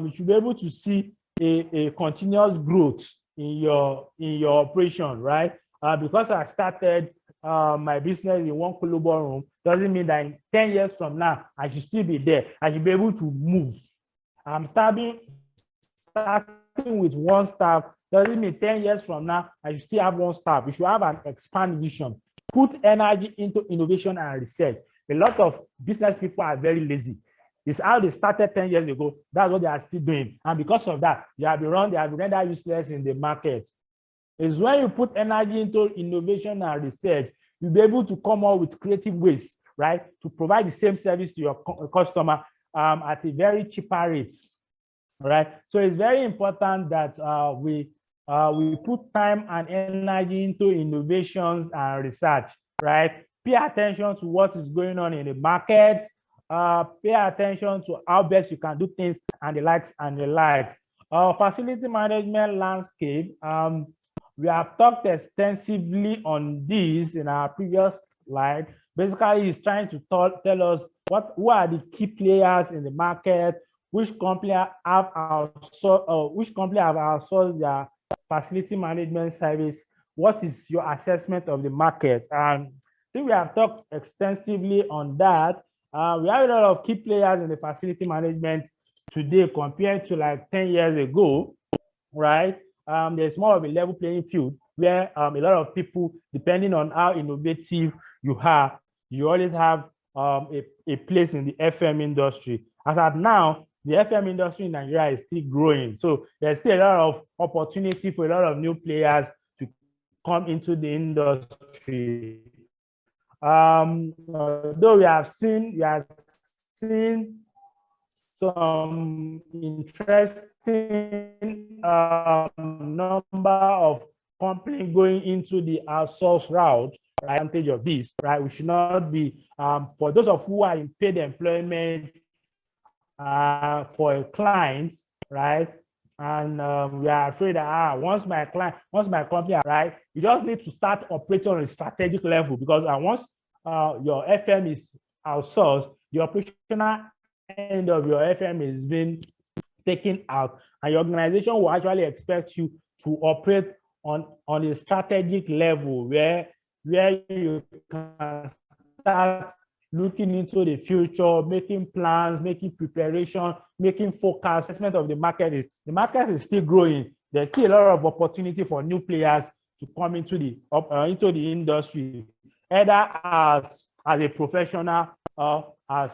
you should be able to see a continuous growth in your operation, right? Because I started my business in one global room doesn't mean that in 10 years from now I should still be there. I should be able to move. I'm starting with one staff doesn't mean 10 years from now I should still have one staff. You should have an expand vision. Put energy into innovation and research. A lot of business people are very lazy. It's how they started 10 years ago. That's what they are still doing. And because of that, they have been rendered useless in the market. It's when you put energy into innovation and research, you'll be able to come up with creative ways, right, to provide the same service to your customer at a very cheaper rate, right? So it's very important that we put time and energy into innovations and research, right? Pay attention to what is going on in the market. Pay attention to how best you can do things and the likes and the likes. Facility management landscape. We have talked extensively on this in our previous slide. Basically, it's trying to tell us who are the key players in the market, which company have outsourced their facility management service, what is your assessment of the market. And I think we have talked extensively on that. We have a lot of key players in the facility management today compared to like 10 years ago, right? There's more of a level playing field where a lot of people, depending on how innovative you are, you always have a place in the FM industry. As of now, the FM industry in Nigeria is still growing. So there's still a lot of opportunity for a lot of new players to come into the industry. Though we have seen some interesting number of companies going into the outsource route, right? Advantage of this, right? We should not be, for those of who are in paid employment for a client, right? And we are afraid that once my company, right, you just need to start operating on a strategic level, because once your FM is outsourced, the operational end of your FM is being taken out, and your organization will actually expect you to operate on a strategic level where you can start looking into the future, making plans, making preparation, making forecast. Assessment of the market is still growing. There's still a lot of opportunity for new players to come into the industry, either as a professional or as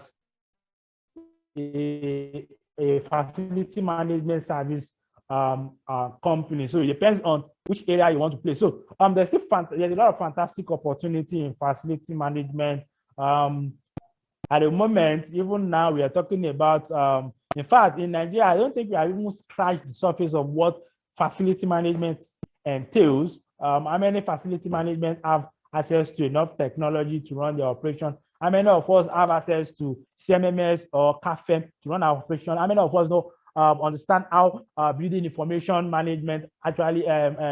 a facility management service company. So it depends on which area you want to play. So there's a lot of fantastic opportunity in facility management. At the moment, even now, we are talking about, in fact, in Nigeria, I don't think we have even scratched the surface of what facility management entails. How many facility management have access to enough technology to run their operation? How many of us have access to CMMS or CAFM to run our operation? How many of us know understand how building information management actually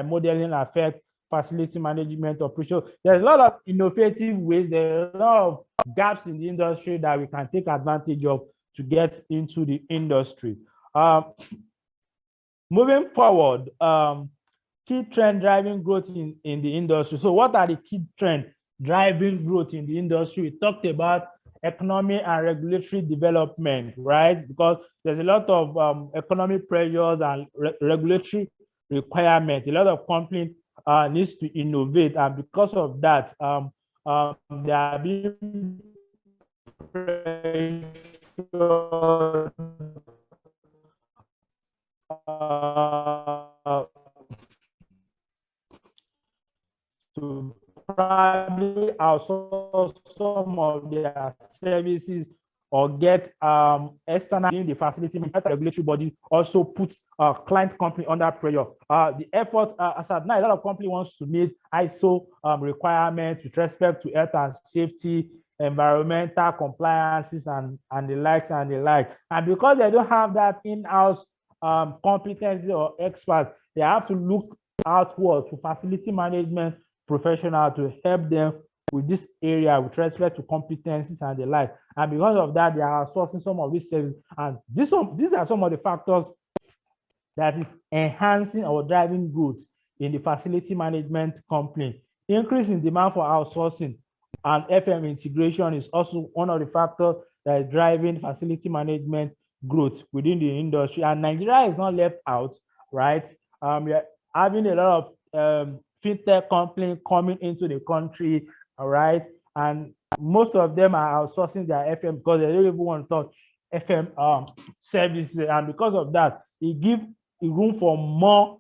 modeling affect facility management operation? There's a lot of innovative ways. There are a lot of gaps in the industry that we can take advantage of to get into the industry. Moving forward, key trend driving growth in the industry. So what are the key trends driving growth in the industry? We talked about economic and regulatory development, right? Because there's a lot of economic pressures and regulatory requirements. A lot of companies needs to innovate, and because of that, there are being pressure to probably outsource some of their services or get external in the facility. Regulatory body also puts client company under pressure. The effort, as at now, a lot of company wants to meet ISO requirements with respect to health and safety, environmental compliances, and the likes and the like. And because they don't have that in-house competency or experts, they have to look outward to facility management professional to help them with this area with respect to competencies and the like. And because of that, they are outsourcing some of these services. And these are some of the factors that is enhancing or driving growth in the facility management company. Increase in demand for outsourcing and FM integration is also one of the factors that is driving facility management growth within the industry. And Nigeria is not left out, right? We are having a lot of fintech companies coming into the country, all right? And most of them are outsourcing their FM because they don't even want to touch FM services, and because of that, it gives room for more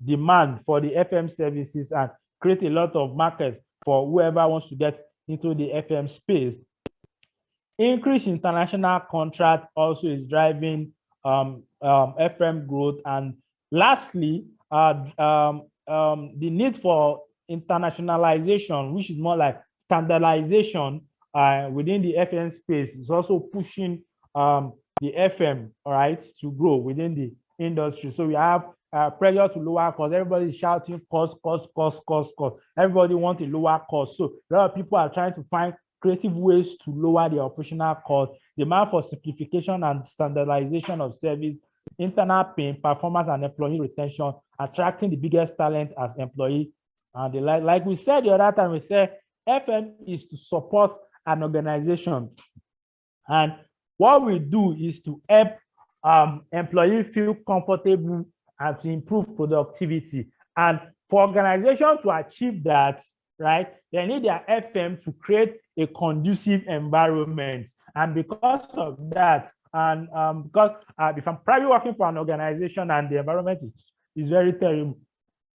demand for the FM services and create a lot of market for whoever wants to get into the FM space. Increase international contract also is driving FM growth. And lastly, the need for internationalization, which is more like standardization within the FM space, is also pushing the FM, all right, to grow within the industry. So we have pressure to lower cost. Everybody is shouting cost. Everybody wants a lower cost. So a lot of people are trying to find creative ways to lower the operational cost. Demand for simplification and standardization of service, internal pain, performance and employee retention, attracting the biggest talent as employee. And like we said the other time, we said FM is to support an organization. And what we do is to help employees feel comfortable and to improve productivity. And for organizations to achieve that, right, they need their FM to create a conducive environment. And because of that, and because if I'm probably working for an organization and the environment is very terrible,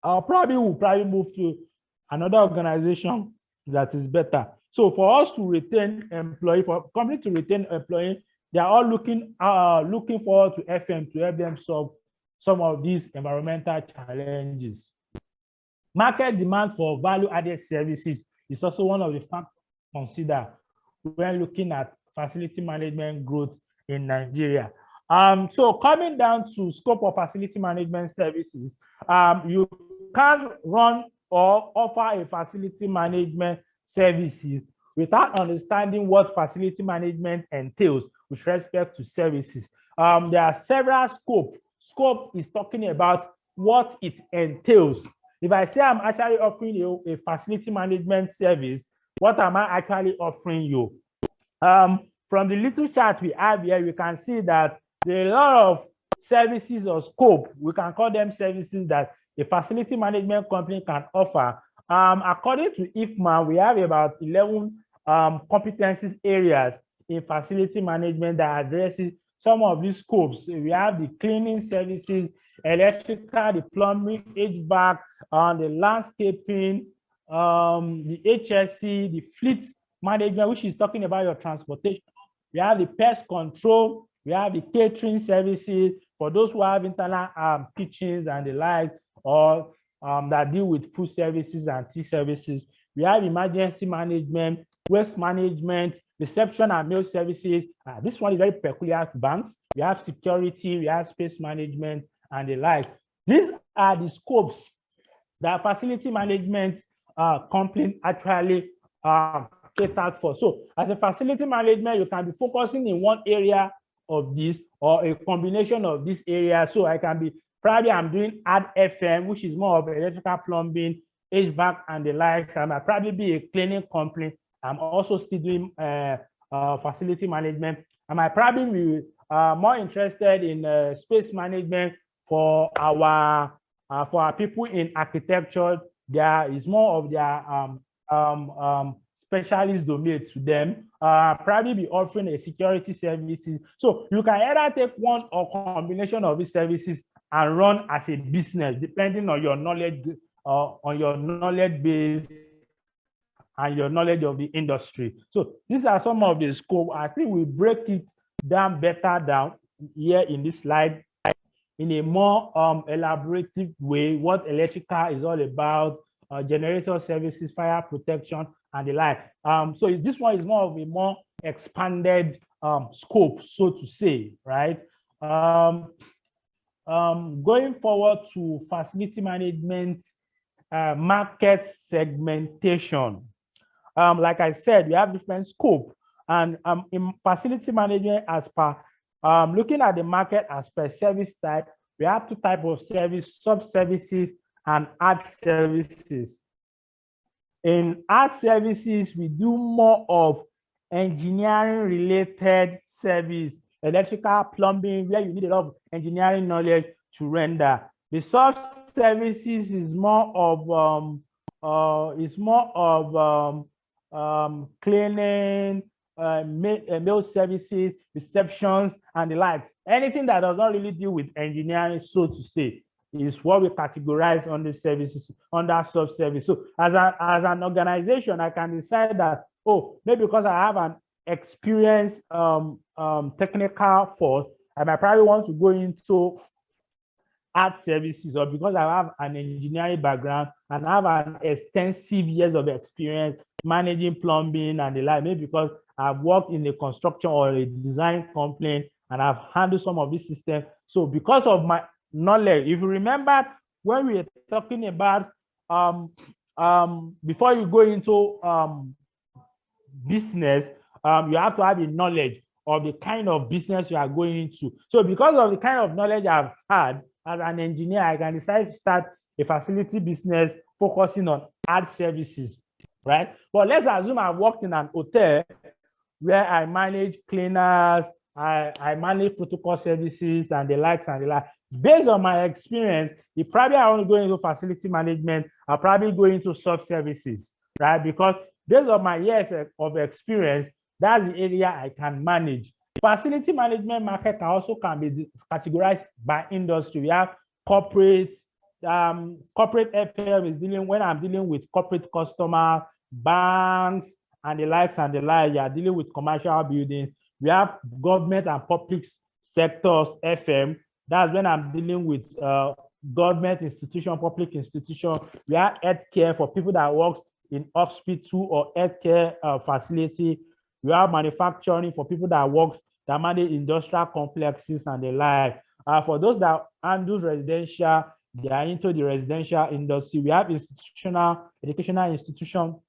will probably move to another organization that is better. So for us to retain employee, for company to retain employee, they are all looking forward to FM to help them solve some of these environmental challenges. Market demand for value-added services is also one of the factors to consider when looking at facility management growth in Nigeria. So coming down to scope of facility management services, you can't run or offer a facility management services without understanding what facility management entails with respect to services. There are several scopes. Scope is talking about what it entails. If I say I'm actually offering you a facility management service, what am I actually offering you? From the little chart we have here, we can see that there are a lot of services or scope. We can call them services that a facility management company can offer. According to IFMA, we have about 11 competencies areas in facility management that addresses some of these scopes. We have the cleaning services, electrical, the plumbing, HVAC, the landscaping, the HSC, the fleet management, which is talking about your transportation. We have the pest control. We have the catering services for those who have internal kitchens and the like, or that deal with food services and tea services. We have emergency management, waste management, reception and mail services. This one is very peculiar to banks. We have security, we have space management, and the like. These are the scopes that facility management company actually catered for. So as a facility management, you can be focusing in one area of this or a combination of this area. So I can be, probably I'm doing ad FM, which is more of electrical plumbing, HVAC, and the like. I might probably be a cleaning company. I'm also still doing facility management. I might probably be more interested in space management for our people in architecture. There is more of their specialist domain to them. Probably be offering a security services. So you can either take one or combination of these services and run as a business, depending on your knowledge, base and your knowledge of the industry. So these are some of the scope. I think we break it down better down here in this slide in a more elaborative way, what electrical is all about, generator services, fire protection, and the like. So this one is more of a more expanded scope, so to say, right? Going forward to facility management, market segmentation. Like I said, we have different scope, and in facility management, as per looking at the market as per service type, we have two types of service: sub-services and ad services. In ad services, we do more of engineering related service, electrical, plumbing, where you need a lot of engineering knowledge to render. The sub-services is more of cleaning, mail services, receptions, and the like. Anything that does not really deal with engineering, so to say, is what we categorize under services, under sub-service. So as an organization, I can decide that, oh, maybe because I have an experienced technical force, I might probably want to go into art services, or because I have an engineering background and I have an extensive years of experience managing plumbing and the like, maybe because I've worked in a construction or a design company and I've handled some of these systems. So because of my knowledge, if you remember when we were talking about before you go into business, you have to have a knowledge of the kind of business you are going into. So because of the kind of knowledge I've had as an engineer, I can decide to start a facility business focusing on art services, right? But let's assume I've worked in an hotel where I manage cleaners, I manage protocol services and the likes and the like. Based on my experience, if probably I want to go into facility management, I'll probably go into sub-services, right? Because based on my years of experience, that's the area I can manage. Facility management market can be categorized by industry. We have corporate, corporate FM is dealing, when I'm dealing with corporate customers, banks, and the likes and the like, you are dealing with commercial buildings. We have government and public sectors FM. That's when I'm dealing with government institution, public institution. We have healthcare for people that work in hospital or healthcare facility. We have manufacturing for people that manage industrial complexes and the like. For those that handle residential, they are into the residential industry. We have educational institution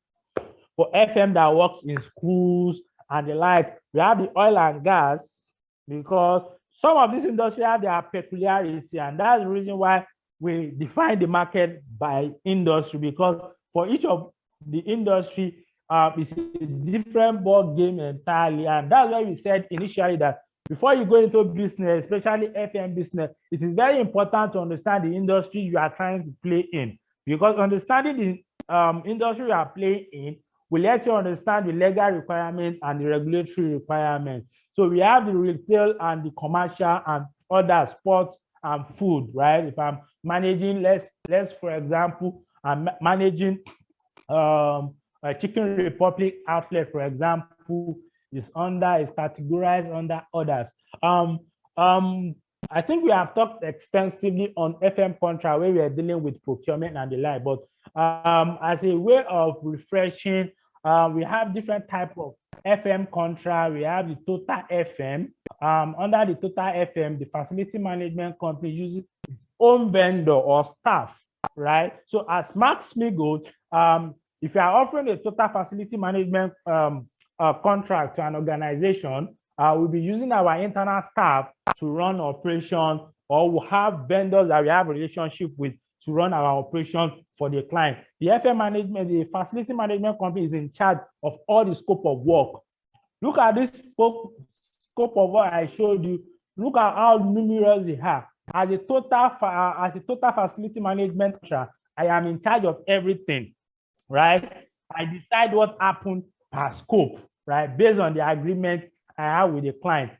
for FM that works in schools and the like. We have the oil and gas, because some of these industries have their peculiarity, and that's the reason why we define the market by industry, because for each of the industry, it's a different ball game entirely. And that's why we said initially that before you go into business, especially FM business, it is very important to understand the industry you are trying to play in, because understanding the industry you are playing in will let you understand the legal requirement and the regulatory requirement. So we have the retail and the commercial and other sports and food, right? If I'm managing, let's for example, I'm managing a Chicken Republic outlet, for example, is categorized under others. I think we have talked extensively on FM contract where we are dealing with procurement and the like, but as a way of refreshing, we have different types of FM contract. We have the total FM. Under the total FM, the facility management company uses its own vendor or staff, right? So as Max-Migold, if you are offering a total facility management contract to an organization, we'll be using our internal staff to run operation, or we'll have vendors that we have a relationship with to run our operation for the client. The FM management, the facility management company is in charge of all the scope of work. Look at this scope of work I showed you. Look at how numerous they are. As a total facility management contract, I am in charge of everything, right? I decide what happened per scope, right? Based on the agreement I have with the client.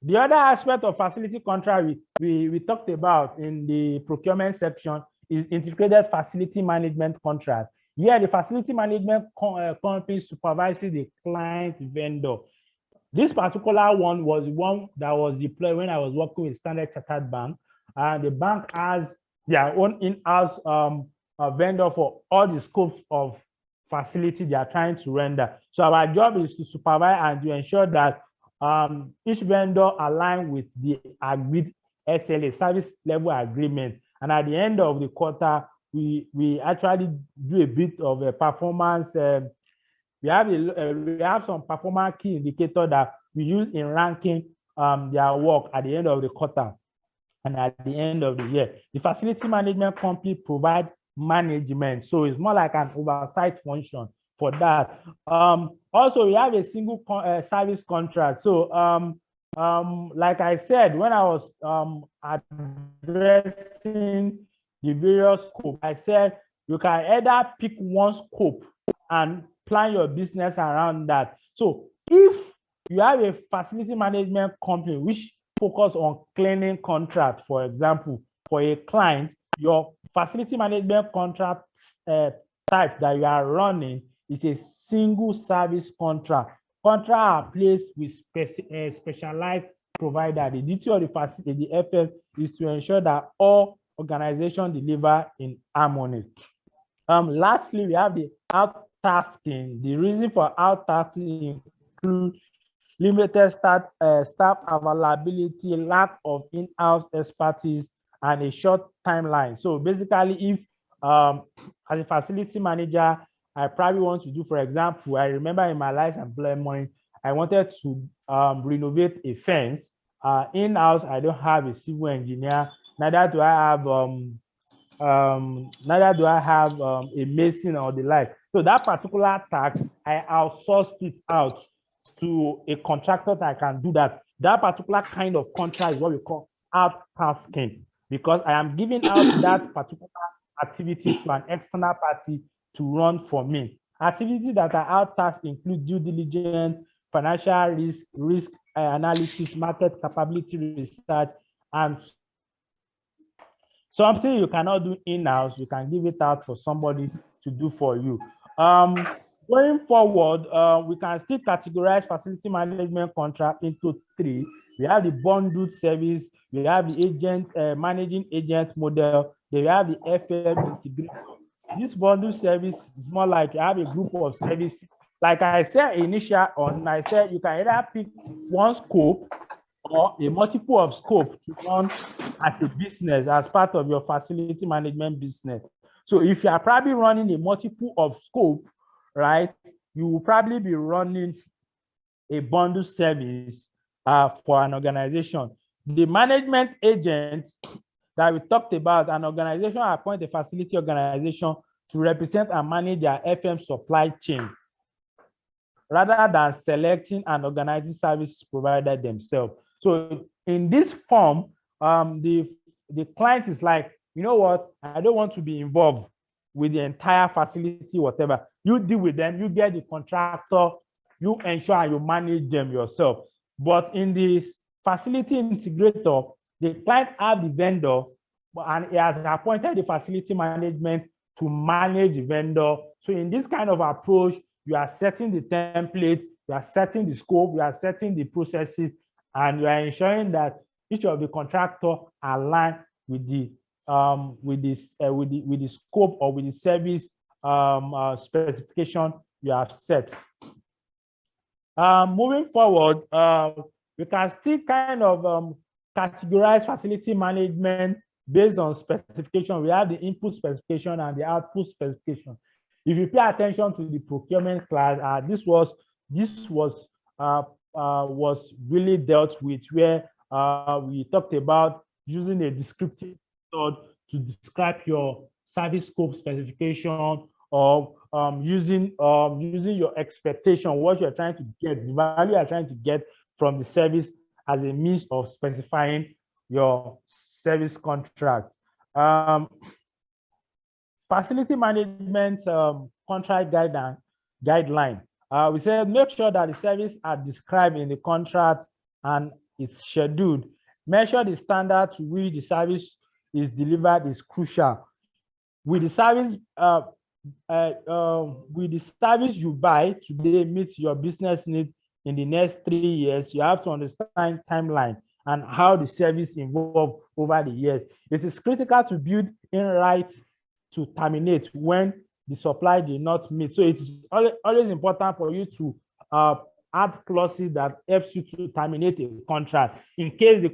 The other aspect of facility contract we talked about in the procurement section is integrated facility management contract. Here, the facility management company supervises the client vendor. This particular one was one that was deployed when I was working with Standard Chartered Bank, and the bank has their own in-house vendor for all the scopes of facility they are trying to render. So our job is to supervise and to ensure that each vendor align with the agreed SLA, service level agreement. And at the end of the quarter, we actually do a bit of a performance. We have some performance key indicator that we use in ranking their work at the end of the quarter and at the end of the year. The facility management company provides management, so it's more like an oversight function for that. Also, we have a single service contract. So like I said, when I was addressing the various scope, I said you can either pick one scope and plan your business around that. So if you have a facility management company which focus on cleaning contract, for example, for a client, your facility management contract type that you are running is a single service contract. Contract are placed with specialized provider. The duty of the facility, the FM, is to ensure that all organizations deliver in harmony. Lastly, we have the out-tasking. The reason for out-tasking include limited staff availability, lack of in-house expertise, and a short timeline. So basically, if as a facility manager, I probably want to do, for example, I remember in my last employment, I wanted to renovate a fence. In-house, I don't have a civil engineer, neither do I have a mason or the like. So that particular task, I outsourced it out to a contractor that can do that. That particular kind of contract is what we call out-tasking, because I am giving out that particular activity to an external party to run for me. Activities that are out-tasked include due diligence, financial risk analysis, market capability research, and something you cannot do in-house, you can give it out for somebody to do for you. Going forward, we can still categorize facility management contract into three. We have the bundled service, we have the agent, managing agent model, then we have the FM integrator. This bundled service is more like you have a group of services. Like I said initially on, I said you can either pick one scope or a multiple of scope to run as a business, as part of your facility management business. So if you are probably running a multiple of scope, right, you will probably be running a bundle service for an organization. The management agents that we talked about, an organization appoint a facility organization to represent and manage their FM supply chain, rather than selecting and organizing service provider themselves. So in this form, the client is like, you know what, I don't want to be involved with the entire facility, whatever. You deal with them, you get the contractor, you ensure and you manage them yourself. But in this facility integrator, the client has the vendor, and he has appointed the facility management to manage the vendor. So in this kind of approach, you are setting the template, you are setting the scope, you are setting the processes, and you are ensuring that each of the contractor align with the scope or with the service specification you have set. Moving forward, we can still kind of categorize facility management based on specification. We have the input specification and the output specification. If you pay attention to the procurement class, this was really dealt with, where we talked about using a descriptive method to describe your service scope specification, or using your expectation, what you're trying to get, the value you're trying to get from the service as a means of specifying your service contract. Facility management contract guideline. We said make sure that the service are described in the contract and it's scheduled. Measure the standard to which the service is delivered is crucial. With the service you buy today meets your business needs in the next 3 years, you have to understand timeline and how the service evolved over the years. It is critical to build in right to terminate when the supply did not meet. So it is always important for you to add clauses that helps you to terminate a contract in case the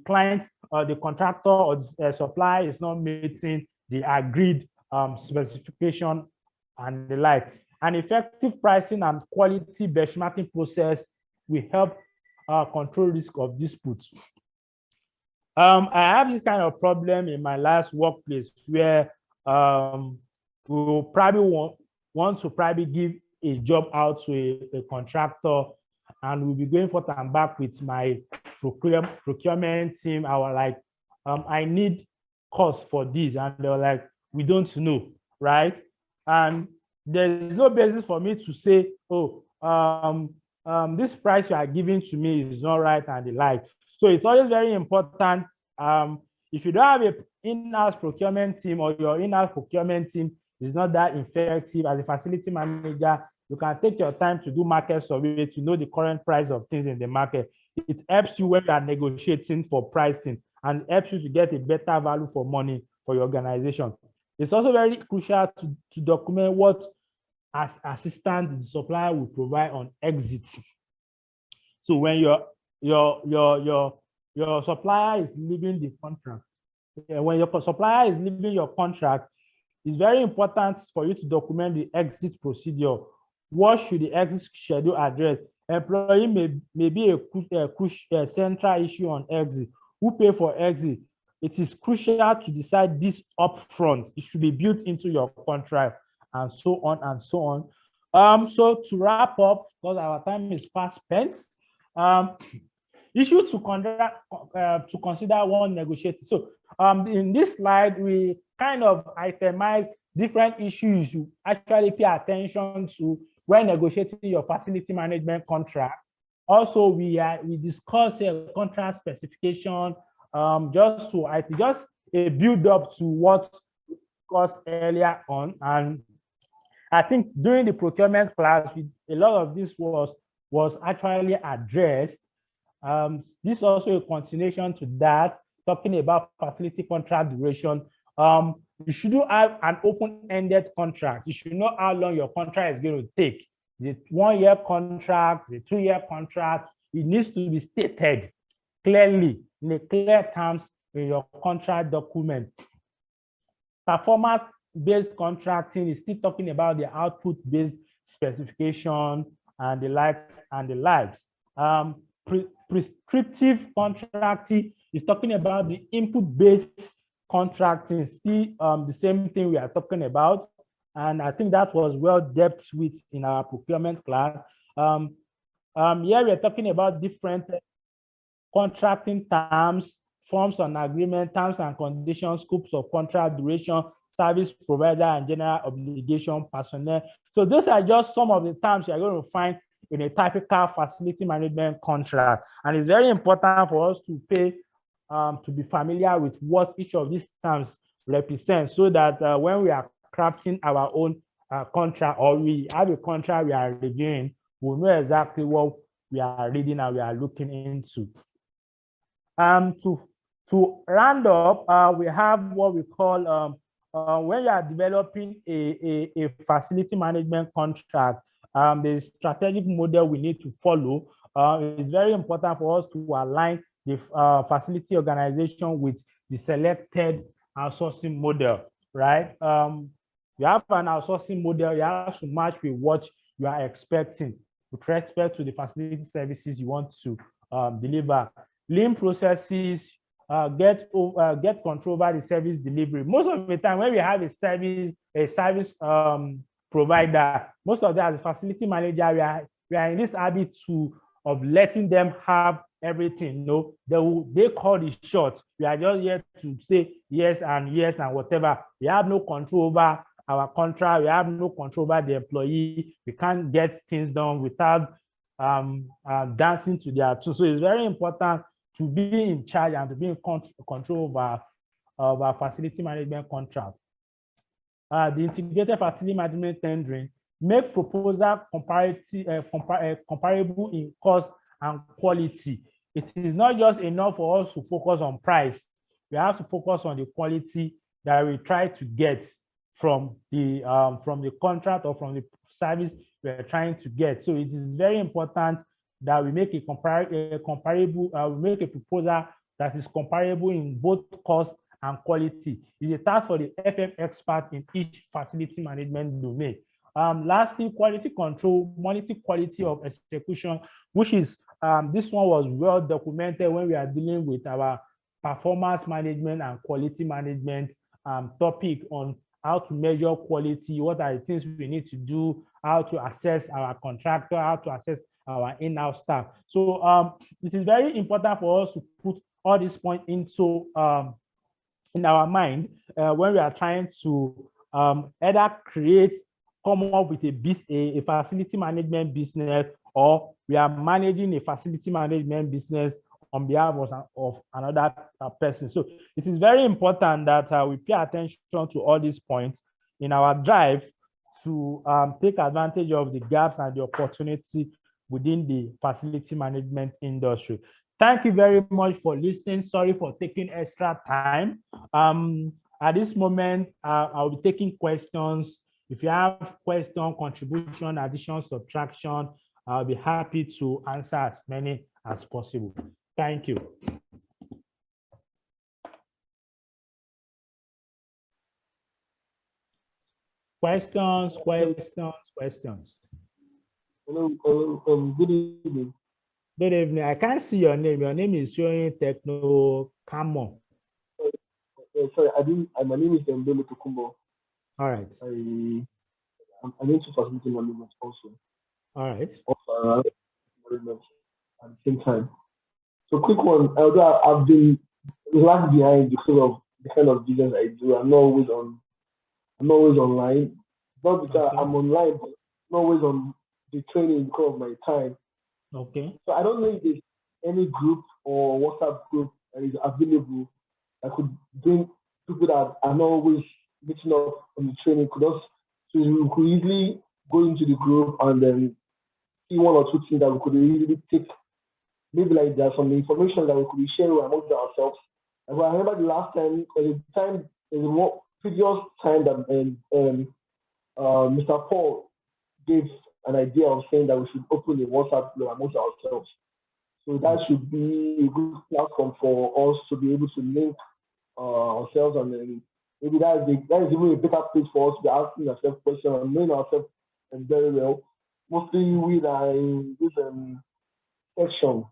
client or the contractor or the supplier is not meeting the agreed specification and the like. An effective pricing and quality benchmarking process will help control risk of disputes. I have this kind of problem in my last workplace where we will probably want to probably give a job out to a contractor, and we'll be going forth and back with my procurement team. I was like, I need cost for this, and they were like, we don't know, right? And there is no basis for me to say, oh, this price you are giving to me is not right and the like. So it's always very important. If you don't have an in-house procurement team, or your in-house procurement team is not that effective, as a facility manager, you can take your time to do market survey to know the current price of things in the market. It helps you when you are negotiating for pricing, and helps you to get a better value for money for your organization. It's also very crucial to document what as assistance the supplier will provide on exit. So when your supplier is leaving the contract, when your supplier is leaving your contract, it's very important for you to document the exit procedure. What should the exit schedule address? Employee may be a central issue on exit. Who pay for exit? It is crucial to decide this upfront. It should be built into your contract, and so on and so on. So to wrap up, because our time is fast spent, issue to consider when negotiating. So in this slide, we kind of itemize different issues you actually pay attention to when negotiating your facility management contract. Also, we discuss a contract specification, just a build up to what we discussed earlier on. And I think during the procurement class, a lot of this was actually addressed. This is also a continuation to that, talking about facility contract duration. You should have an open-ended contract. You should know how long your contract is going to take. The 1-year contract, the 2-year contract, it needs to be stated clearly, in a clear terms in your contract document. Performance-based contracting is still talking about the output-based specification and the likes. Prescriptive contracting is talking about the input-based contracting, still the same thing we are talking about. And I think that was well dealt with in our procurement class. Here we are talking about different contracting terms, forms on agreement, terms and conditions, scopes of contract, duration, service provider, and general obligation, personnel. So those are just some of the terms you're going to find in a typical facility management contract. And it's very important for us to to be familiar with what each of these terms represents, so that when we are crafting our own contract, or we have a contract we are reviewing, we'll know exactly what we are reading and we are looking into. To round up, we have what we call, when you are developing a facility management contract, the strategic model we need to follow. It's very important for us to align the facility organization with the selected outsourcing model, right? You have an outsourcing model, you have to match with what you are expecting with respect to the facility services you want to deliver. Lean processes, get control over the service delivery. Most of the time when we have a service provider, most of them as a facility manager, we are in this habit of letting them have everything. No, they call the shots. We are just here to say yes and whatever. We have no control over our contract. We have no control over the employee. We can't get things done without dancing to their tune. So it's very important to be in charge and to be in control of our facility management contract. The integrated facility management tendering, make proposal comparable in cost and quality. It is not just enough for us to focus on price. We have to focus on the quality that we try to get from the contract or from the service we're trying to get. So it is very important that we make a comparable, we make a proposal that is comparable in both cost and quality. It's a task for the FM expert in each facility management domain. Lastly, quality control, monitor quality of execution, which is, this one was well documented when we are dealing with our performance management and quality management topic on how to measure quality, what are the things we need to do, how to assess our contractor, how to assess our in-house staff. So it is very important for us to put all these points into in our mind when we are trying to either create come up with a facility management business, or we are managing a facility management business on behalf of another person. So it is very important that we pay attention to all these points in our drive to take advantage of the gaps and the opportunity within the facility management industry. Thank you very much for listening. Sorry for taking extra time. At this moment, I'll be taking questions. If you have question, contribution, addition, subtraction, I'll be happy to answer as many as possible. Thank you. Questions. Hello, good evening. Good evening. I can't see your name. Your name is showing Techno Camo. Sorry, my name is Mbele Tokumbo. All right. I'm into facility management also. All right. Management at the same time. So quick one, although I've been lagged behind because of the kind of business I do, I'm not always online. Not because I'm online, but not always on the training because of my time. Okay. So I don't know if there's any group or WhatsApp group that is available that could bring people that are not always meeting up on the training, so we could easily go into the group and then see one or two things that we could easily take. Maybe like there's some information that we could be sharing amongst ourselves. And I remember the last time, the previous time that Mr. Paul gave an idea of saying that we should open a WhatsApp group amongst ourselves. So that should be a good platform for us to be able to link ourselves, and then maybe that is even a better place for us to be asking ourselves questions and knowing ourselves very well. Mostly we are in this section.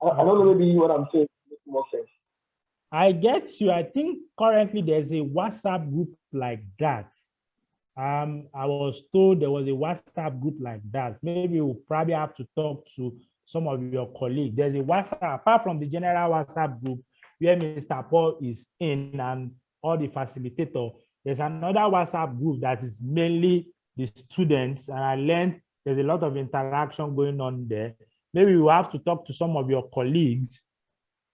I don't know, maybe what I'm saying makes more sense. I get you. I think currently there's a WhatsApp group like that. I was told there was a WhatsApp group like that. Maybe we'll probably have to talk to some of your colleagues. There's a WhatsApp, apart from the general WhatsApp group where Mr. Paul is in and all the facilitator, there's another WhatsApp group that is mainly the students, and I learned there's a lot of interaction going on there. Maybe we'll have to talk to some of your colleagues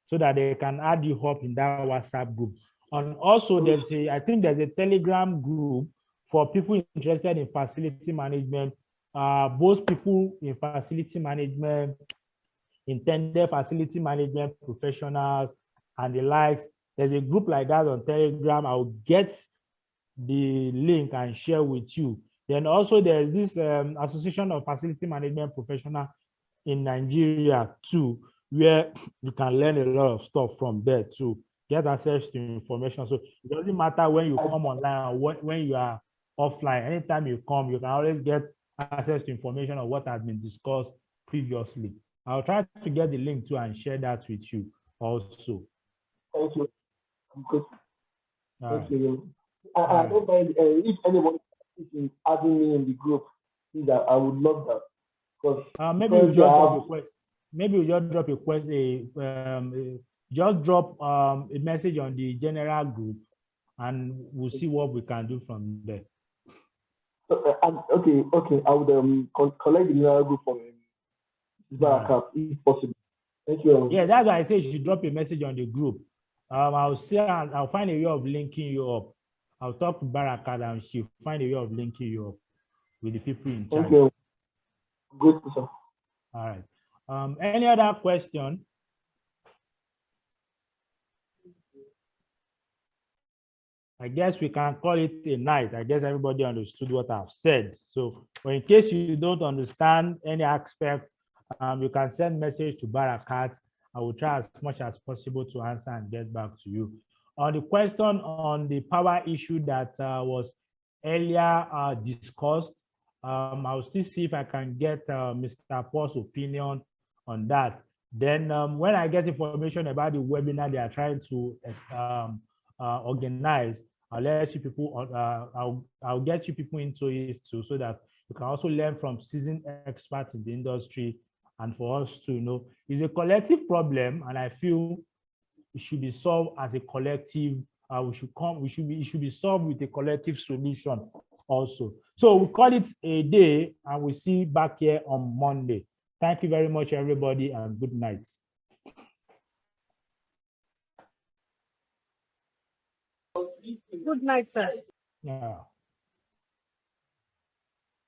so that they can add you up in that WhatsApp group. And also I think there's a Telegram group for people interested in facility management, both people in facility management, intended facility management professionals, and the likes. There's a group like that on Telegram. I'll get the link and share with you. Then also there's this Association of Facility Management Professionals in Nigeria too, where you can learn a lot of stuff from there too, get access to information. So it doesn't matter when you come online or when you are offline. Anytime you come, you can always get access to information of what has been discussed previously. I'll try to get the link too and share that with you also. Thank you. I'm good. Thank you. I don't mind if anyone is adding me in the group, that I would love that. Maybe we'll just drop a question. Maybe we'll just drop a question. Just drop a message on the general group, and we'll see what we can do from there. Okay. I would collect the general group from Barakat if possible. Thank you. Yeah, that's why I say you should drop a message on the group. I'll find a way of linking you up. I'll talk to Barakat and she'll find a way of linking you up with the people in charge. Thank you. Good, sir. All right. Any other question? I guess we can call it a night. I guess everybody understood what I've said. So in case you don't understand any aspect, you can send message to Barakat. I will try as much as possible to answer and get back to you. On the question on the power issue that was earlier discussed, I'll still see if I can get Mr. Paul's opinion on that. Then when I get information about the webinar they are trying to organize, I'll let you people. I'll get you people into it too, so that you can also learn from seasoned experts in the industry, and for us to know it's a collective problem, and I feel it should be solved as a collective. It should be solved with a collective solution also. So we call it a day, and we see you back here on Monday. Thank you very much, everybody, and good night. Good night, sir. Yeah.